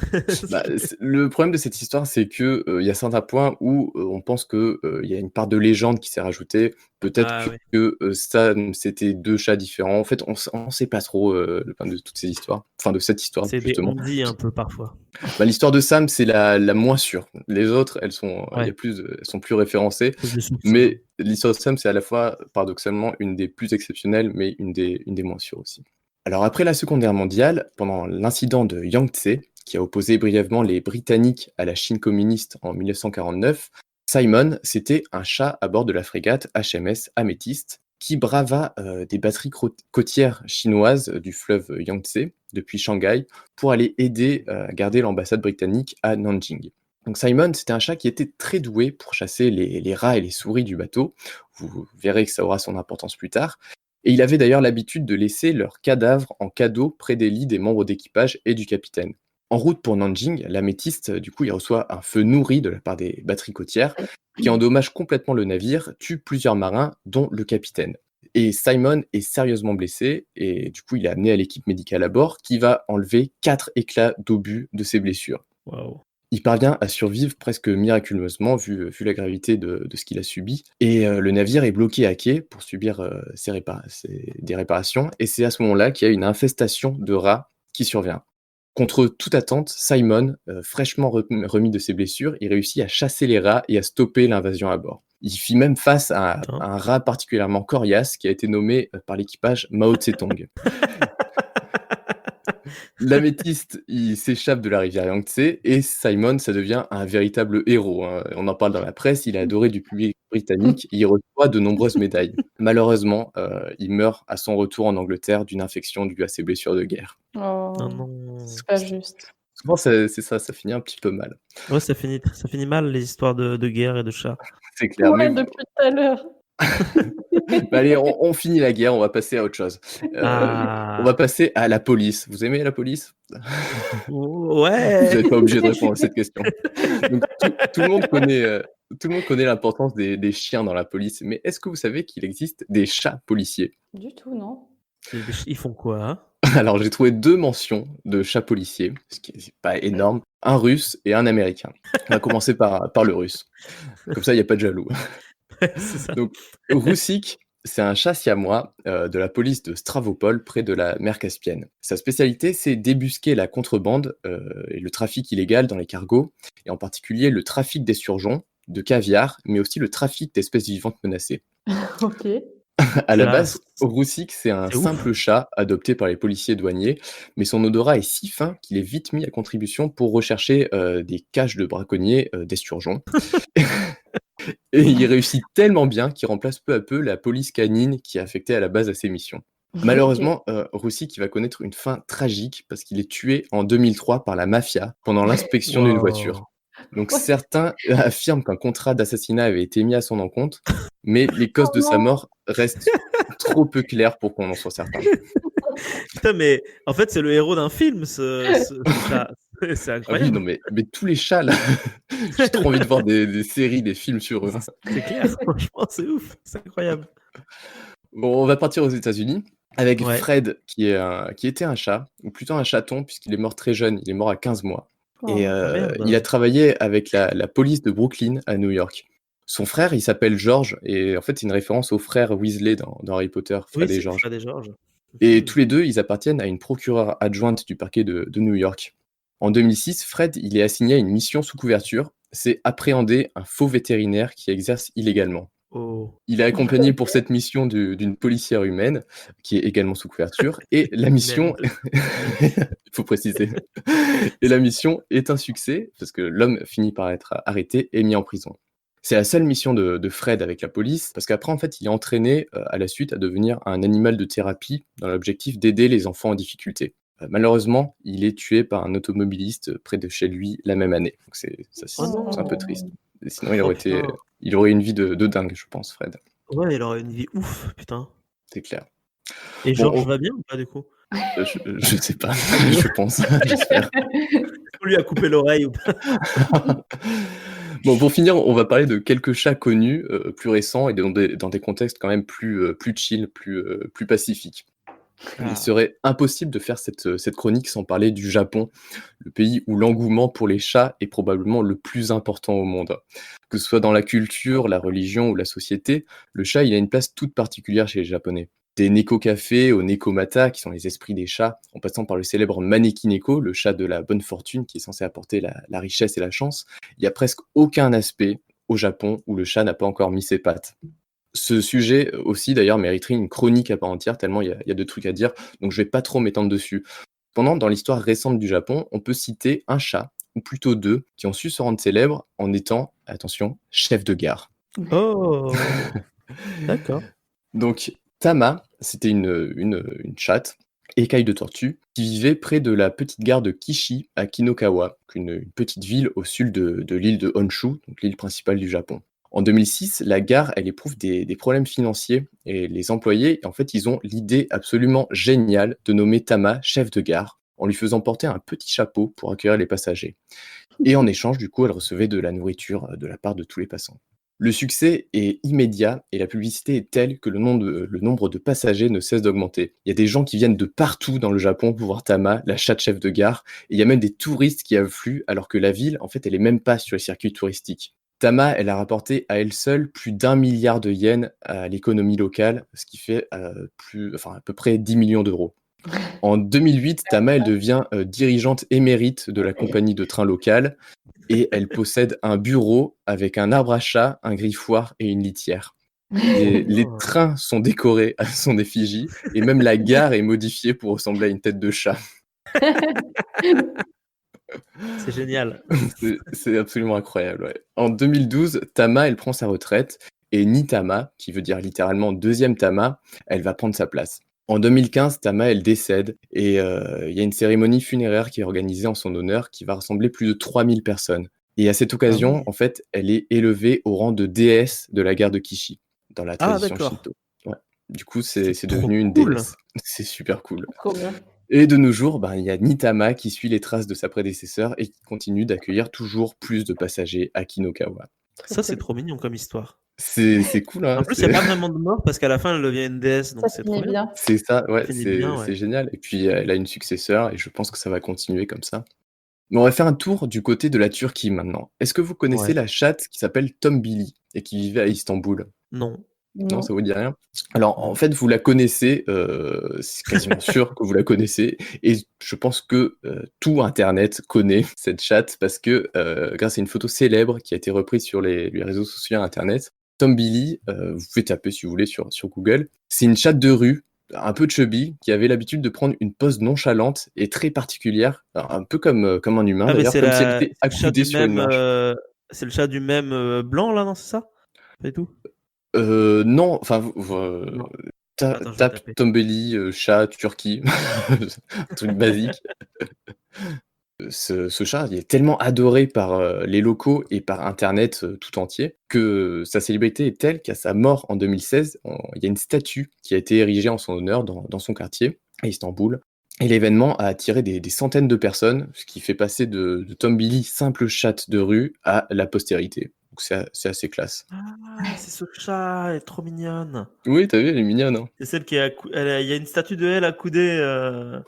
le problème de cette histoire, c'est que il y a certains points où on pense que il y a une part de légende qui s'est rajoutée. Peut-être Ah ouais. que ça, c'était deux chats différents. En fait, on sait pas trop de toutes ces histoires. Enfin, de cette histoire C'est des justement. on-dit un peu parfois. L'histoire de Sam, c'est la moins sûre. Les autres, elles sont Ouais. elles sont plus référencées. Plus de soupçons. Mais l'histoire de Sam, c'est à la fois paradoxalement une des plus exceptionnelles, mais une des moins sûres aussi. Alors après la Seconde Guerre mondiale, pendant l'incident de Yangtze, qui a opposé brièvement les Britanniques à la Chine communiste en 1949, Simon, c'était un chat à bord de la frégate HMS Amethyst, qui brava des batteries côtières chinoises du fleuve Yangtze, depuis Shanghai, pour aller aider à garder l'ambassade britannique à Nanjing. Donc Simon, c'était un chat qui était très doué pour chasser les rats et les souris du bateau. Vous verrez que ça aura son importance plus tard. Et il avait d'ailleurs l'habitude de laisser leurs cadavres en cadeau près des lits des membres d'équipage et du capitaine. En route pour Nanjing, l'améthyste, du coup, il reçoit un feu nourri de la part des batteries côtières, qui endommage complètement le navire, tue plusieurs marins, dont le capitaine. Et Simon est sérieusement blessé, et du coup, il est amené à l'équipe médicale à bord, qui va enlever 4 éclats d'obus de ses blessures. Waouh. Il parvient à survivre presque miraculeusement vu la gravité de ce qu'il a subi. Et le navire est bloqué à quai pour subir des réparations. Et c'est à ce moment-là qu'il y a une infestation de rats qui survient. Contre toute attente, Simon, fraîchement remis de ses blessures, il réussit à chasser les rats et à stopper l'invasion à bord. Il fit même face à un rat particulièrement coriace qui a été nommé par l'équipage Mao Tse-tung. L'améthyste, il s'échappe de la rivière Yangtze et Simon, ça devient un véritable héros, hein. On en parle dans la presse, il est adoré du public britannique et il reçoit de nombreuses médailles. Malheureusement, il meurt à son retour en Angleterre d'une infection due à ses blessures de guerre. Oh, Non, non. c'est pas juste. Souvent, c'est ça finit un petit peu mal. Ouais, ça finit mal les histoires de guerre et de chats. C'est clair. Ouais, Mais depuis tout à l'heure. Bah, allez, on finit la guerre, on va passer à autre chose. On va passer à la police. Vous aimez la police? Vous Ouais. n'êtes pas obligé de répondre à cette question. Donc tout le monde connaît l'importance des chiens dans la police, mais est-ce que vous savez qu'il existe des chats policiers? Du tout, non. Ils font quoi, hein? Alors j'ai trouvé 2 mentions de chats policiers, ce qui est pas énorme, un russe et un américain. On va commencer par le russe. Comme ça, il y a pas de jaloux. C'est ça. Donc Roussik, c'est un chat siamois, de la police de Stavropol, près de la mer Caspienne. Sa spécialité, c'est débusquer la contrebande, et le trafic illégal dans les cargos, et en particulier le trafic d'esturgeons, de caviar, mais aussi le trafic d'espèces vivantes menacées. Ok. À la Classe. base, Roussik, c'est un C'est ouf. simple chat adopté par les policiers douaniers, mais son odorat est si fin qu'il est vite mis à contribution pour rechercher, des caches de braconniers, d'esturgeons. Et il réussit tellement bien qu'il remplace peu à peu la police canine qui est affectée à la base à ses missions. Malheureusement, Roussik il va connaître une fin tragique parce qu'il est tué en 2003 par la mafia pendant l'inspection d'une voiture. Wow. Donc Ouais. certains affirment qu'un contrat d'assassinat avait été mis à son encontre, mais les causes de sa mort restent trop peu claires pour qu'on en soit certain. Putain, mais en fait, c'est le héros d'un film, ce chat. C'est Ah oui, incroyable. non, mais tous les chats, là, j'ai trop envie de voir des séries, des films sur eux. C'est clair, franchement, c'est ouf. C'est incroyable. Bon, on va partir aux États-Unis avec Ouais. Fred, qui était un chat, ou plutôt un chaton, puisqu'il est mort très jeune, il est mort à 15 mois. Et Oh. Ah merde. il a travaillé avec la police de Brooklyn à New York. Son frère, il s'appelle George, et en fait, c'est une référence aux frères Weasley dans Harry Potter, Oui, Fred et c'est George. Fred et George. Et tous les deux, ils appartiennent à une procureure adjointe du parquet de New York. En 2006, Fred, il est assigné à une mission sous couverture, c'est appréhender un faux vétérinaire qui exerce illégalement. Oh. Il est accompagné pour cette mission d'une policière humaine, qui est également sous couverture, et la mission, il faut préciser, et la mission est un succès, parce que l'homme finit par être arrêté et mis en prison. C'est la seule mission de Fred avec la police, parce qu'après, en fait, il est entraîné à la suite à devenir un animal de thérapie dans l'objectif d'aider les enfants en difficulté. Malheureusement, il est tué par un automobiliste près de chez lui la même année. Donc Oh non. c'est un peu triste. Et sinon, Oh putain. il aurait une vie de dingue, je pense, Fred. Ouais, il aurait une vie ouf, putain. C'est clair. Et Bon, Georges va bien ou pas du coup? je sais pas, je pense, j'espère. On lui a coupé l'oreille ou pas? Bon, pour finir, on va parler de quelques chats connus, plus récents et dans des contextes quand même plus chill, plus pacifiques. Il serait impossible de faire cette chronique sans parler du Japon, le pays où l'engouement pour les chats est probablement le plus important au monde. Que ce soit dans la culture, la religion ou la société, le chat il a une place toute particulière chez les Japonais. Des Neko-cafés aux Nekomata, qui sont les esprits des chats, en passant par le célèbre Maneki Neko, le chat de la bonne fortune, qui est censé apporter la richesse et la chance, il n'y a presque aucun aspect au Japon où le chat n'a pas encore mis ses pattes. Ce sujet aussi, d'ailleurs, mériterait une chronique à part entière, tellement il y a de trucs à dire, donc je vais pas trop m'étendre dessus. Cependant, dans l'histoire récente du Japon, on peut citer un chat, ou plutôt deux, qui ont su se rendre célèbres en étant, attention, chef de gare. Oh. D'accord. Donc, Tama, c'était une chatte, écaille de tortue, qui vivait près de la petite gare de Kishi, à Kinokawa, une petite ville au sud de l'île de Honshu, donc l'île principale du Japon. En 2006, la gare, elle éprouve des problèmes financiers et les employés, en fait, ils ont l'idée absolument géniale de nommer Tama chef de gare en lui faisant porter un petit chapeau pour accueillir les passagers. Et en échange, du coup, elle recevait de la nourriture de la part de tous les passants. Le succès est immédiat et la publicité est telle que le nombre de passagers ne cesse d'augmenter. Il y a des gens qui viennent de partout dans le Japon pour voir Tama, la chatte chef de gare, et il y a même des touristes qui affluent alors que la ville, en fait, elle est même pas sur les circuits touristiques. Tama, elle a rapporté à elle seule plus d'1 milliard de yens à l'économie locale, ce qui fait à peu près 10 millions d'euros. En 2008, Tama, elle devient dirigeante émérite de la compagnie de train locale et elle possède un bureau avec un arbre à chat, un griffoir et une litière. Les trains sont décorés à son effigie et même la gare est modifiée pour ressembler à une tête de chat. C'est génial. C'est absolument incroyable. Ouais. En 2012, Tama, elle prend sa retraite et Nitama, qui veut dire littéralement deuxième Tama, elle va prendre sa place. En 2015, Tama, elle décède et il y a une cérémonie funéraire qui est organisée en son honneur qui va rassembler plus de 3000 personnes. Et à cette occasion, en fait, elle est élevée au rang de déesse de la gare de Kishi, dans la tradition d'accord. Shinto. Du coup, c'est C'est trop devenu une cool. déesse. C'est super cool. Trop bien. Et de nos jours, il y a Nitama qui suit les traces de sa prédécesseur et qui continue d'accueillir toujours plus de passagers à Kinokawa. Trop Ça, c'est cool. trop mignon comme histoire. C'est cool, hein, En plus, il n'y a pas vraiment de mort parce qu'à la fin, elle devient une déesse, Ça donc c'est trop finit bien. bien. c'est ça, ouais, Finit bien, ouais. c'est génial. Et puis, elle a une successeur et je pense que ça va continuer comme ça. Mais on va faire un tour du côté de la Turquie maintenant. Est-ce que vous connaissez Ouais. la chatte qui s'appelle Tombili et qui vivait à Istanbul? Non. Non, ça Non. vous dit rien? Alors, en Non. fait, vous la connaissez, c'est quasiment sûr que vous la connaissez et je pense que, tout internet connaît cette chatte parce que, grâce à une photo célèbre qui a été reprise sur les réseaux sociaux internet, Tombili, vous pouvez taper si vous voulez sur Google. C'est une chatte de rue, un peu chubby, qui avait l'habitude de prendre une pose nonchalante et très particulière, alors un peu comme un humain Ah, mais d'ailleurs, comme si elle était c'est le chat accoudée du sur une même, marche. c'est le chat du même blanc là, non, c'est ça? Pas du tout? Non, enfin, Non. Attends, je vais tape taper. Tombelli, chat, Turquie, un truc basique. Ce chat, il est tellement adoré par, les locaux et par internet, tout entier, que sa célébrité est telle qu'à sa mort en 2016, il y a une statue qui a été érigée en son honneur dans son quartier, à Istanbul. Et l'événement a attiré des centaines de personnes, ce qui fait passer de Tombili, simple chatte de rue, à la postérité. Donc c'est assez classe. Ah, c'est ce chat, elle est trop mignonne. Oui, tu vu, elle est mignonne, hein? C'est celle qui est il y a une statue de elle accoudée.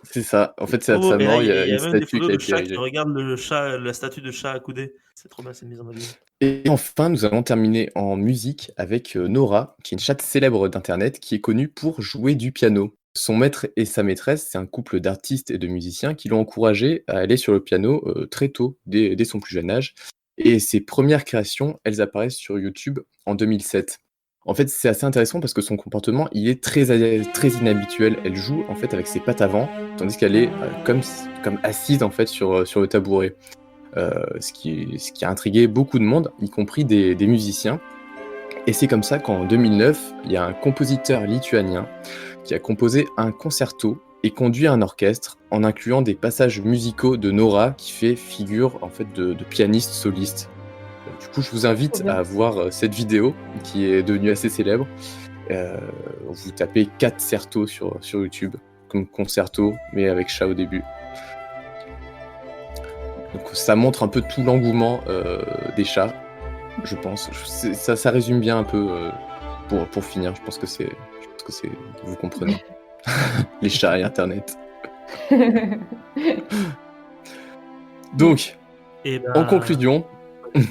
C'est ça. En C'est fait, c'est trop à beau. sa Et là, mort, il y il a y une a même des statue photos qui a de été chats qui érigée. regardent le chat, la statue de chat accoudée. C'est trop bien, c'est une mise en abîme. Et enfin, nous allons terminer en musique avec, Nora, qui est une chatte célèbre d'internet qui est connue pour jouer du piano. Son maître et sa maîtresse, c'est un couple d'artistes et de musiciens qui l'ont encouragée à aller sur le piano, très tôt, dès son plus jeune âge. Et ses premières créations, elles apparaissent sur YouTube en 2007. En fait, c'est assez intéressant parce que son comportement, il est très inhabituel. Elle joue, en fait, avec ses pattes avant, tandis qu'elle est, comme assise, en fait, sur le tabouret. Ce qui a intrigué beaucoup de monde, y compris des musiciens. Et c'est comme ça qu'en 2009, il y a un compositeur lituanien qui a composé un concerto et conduit un orchestre en incluant des passages musicaux de Nora qui fait figure en fait de pianiste soliste. Du coup, je vous Trop invite bien. à voir cette vidéo qui est devenue assez célèbre. Vous tapez 4 certos sur YouTube, comme concerto, mais avec chat au début. Donc ça montre un peu tout l'engouement des chats, je pense. Ça résume bien un peu pour finir. Je pense que vous comprenez. Les chats et Internet. Donc, Et en conclusion,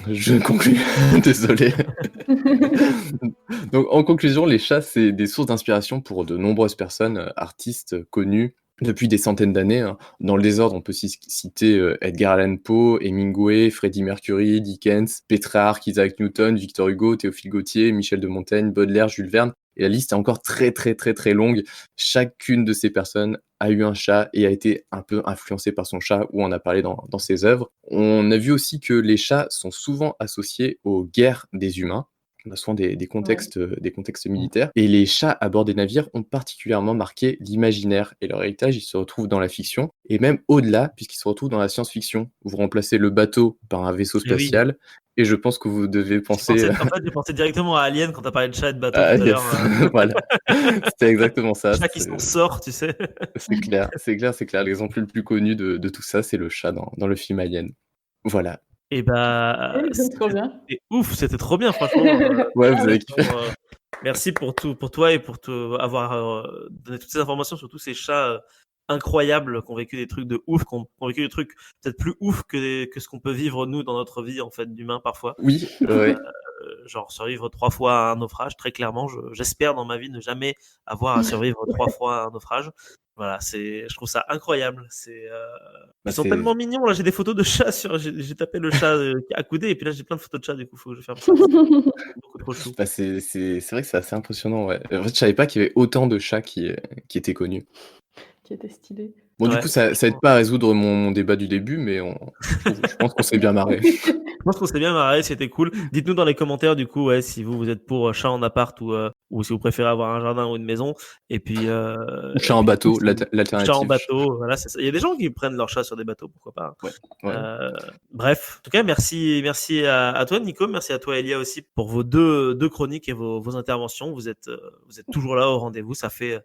je conclus. Désolé. Donc, en conclusion, les chats, c'est des sources d'inspiration pour de nombreuses personnes, artistes connus depuis des centaines d'années, hein. Dans le désordre, on peut citer Edgar Allan Poe, Hemingway, Freddie Mercury, Dickens, Pétrarque, Isaac Newton, Victor Hugo, Théophile Gautier, Michel de Montaigne, Baudelaire, Jules Verne. Et la liste est encore très très très très longue. Chacune de ces personnes a eu un chat et a été un peu influencée par son chat, ou en a parlé dans ses œuvres. On a vu aussi que les chats sont souvent associés aux guerres des humains. On a souvent des contextes militaires. Et les chats à bord des navires ont particulièrement marqué l'imaginaire. Et leur héritage, il se retrouve dans la fiction, et même au-delà, puisqu'il se retrouve dans la science-fiction. Vous remplacez le bateau par un vaisseau Eh oui. spatial, et je pense que vous devez penser... En fait, j'ai pensé directement à Alien quand t'as parlé de chat et de bateau Ah, tout à yes. l'heure. Voilà. C'était exactement ça. Chat qui s'en sort, tu sais. C'est clair, c'est clair, c'est clair. L'exemple le plus connu de tout ça, c'est le chat dans le film Alien. Voilà. Et bah, Trop bien. c'était ouf, c'était trop bien, franchement. Ouais, vous avez kiffé. Merci pour toi et pour avoir donné toutes ces informations sur tous ces chats incroyables qui ont vécu des trucs de ouf, qui ont vécu des trucs peut-être plus ouf que ce qu'on peut vivre nous dans notre vie en fait d'humain parfois. Oui, ouais. Genre survivre 3 fois à un naufrage, très clairement. J'espère dans ma vie ne jamais avoir à survivre 3 fois à un naufrage. Voilà, je trouve ça incroyable. Ils sont tellement mignons. Là, j'ai des photos de chats j'ai tapé le chat accoudé et puis là j'ai plein de photos de chats. Du coup, faut que je ferme ça. C'est beaucoup trop chou. C'est vrai que c'est assez impressionnant. Ouais. En fait, je savais pas qu'il y avait autant de chats qui étaient connus. Qui était stylé. Bon, du Ouais. coup, ça aide pas à résoudre mon débat du début, mais je pense qu'on s'est bien marré. Je pense qu'on s'est bien marré, c'était cool. Dites-nous dans les commentaires du coup si vous êtes pour chat en appart ou si vous préférez avoir un jardin ou une maison. Et puis Ou chat en bateau, chat en l'alternative. bateau, voilà, c'est ça. Il y a des gens qui prennent leur chat sur des bateaux, pourquoi pas. Ouais. Bref, en tout cas, merci à toi Nico, merci à toi Elia aussi pour vos deux chroniques et vos interventions. Vous êtes toujours là au rendez-vous, ça fait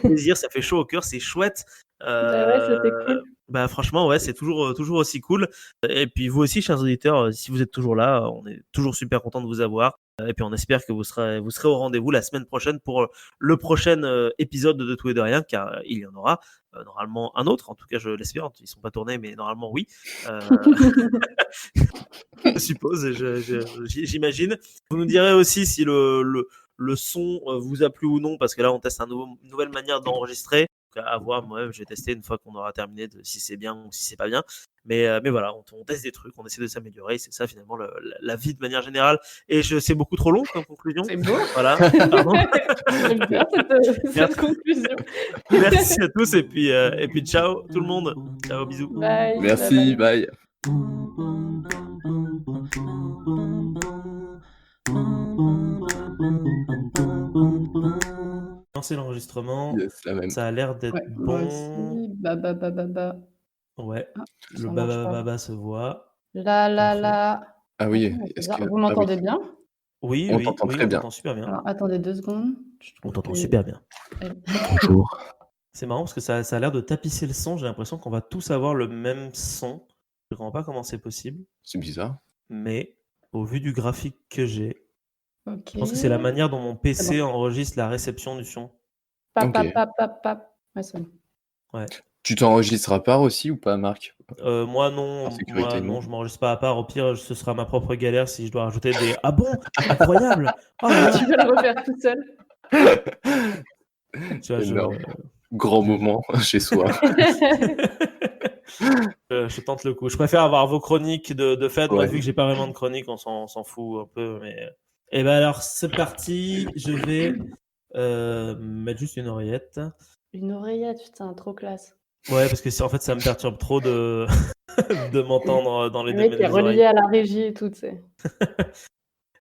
plaisir, ça fait chaud au cœur, c'est chouette. Ouais, c'était cool. Bah franchement ouais, c'est toujours aussi cool. Et puis vous aussi chers auditeurs, si vous êtes toujours là, on est toujours super content de vous avoir. Et puis on espère que vous serez au rendez-vous la semaine prochaine pour le prochain épisode de Tout et de Rien, car il y en aura normalement un autre, en tout cas je l'espère, ils sont pas tournés mais normalement oui. Je suppose, j'imagine. Vous nous direz aussi si le son vous a plu ou non, parce que là on teste une nouvelle manière d'enregistrer. À voir, moi je vais tester une fois qu'on aura terminé si c'est bien ou si c'est pas bien. Mais voilà, on teste des trucs, on essaie de s'améliorer. C'est ça finalement la vie de manière générale. Et c'est beaucoup trop long comme conclusion. C'est beau. Voilà, pardon. J'aime bien cette conclusion. Merci à tous et puis ciao tout le monde. Ciao, bisous. Bye. Merci, bye. Lancer l'enregistrement. Yes, la même. Ça a l'air d'être Ouais, moi bon. aussi. Ouais, ça le marche pas. baba se voit. Là. Ah oui, Attends, est-ce là, que... vous m'entendez bien? Oui, On t'entend très on bien. t'entend super bien. Alors, attendez 2 secondes. On t'entend super bien. Bonjour. C'est marrant parce que ça a l'air de tapisser le son. J'ai l'impression qu'on va tous avoir le même son. Je ne comprends pas comment c'est possible. C'est bizarre. Mais au vu du graphique que j'ai, OK. je pense que c'est la manière dont mon PC C'est bon. enregistre la réception du son. Pap. Ok. Ouais, c'est bon. Ouais. Tu t'enregistres à part aussi ou pas, Marc? Moi non, Par sécurité, non. je m'enregistre pas à part. Au pire, ce sera ma propre galère si je dois rajouter des. Ah bon, incroyable. Oh là là. Tu vas le refaire tout seul. Tu vois, Énorme. Grand moment chez soi. Je tente le coup. Je préfère avoir vos chroniques de fête. Ouais. Moi, vu que j'ai pas vraiment de chroniques, on s'en fout un peu. Mais... Et ben alors, c'est parti. Je vais mettre juste une oreillette. Une oreillette, putain, trop classe. Ouais, parce que en fait, ça me perturbe trop de m'entendre dans les Le domaines mec est des oreilles. relié à la régie et tout, tu sais.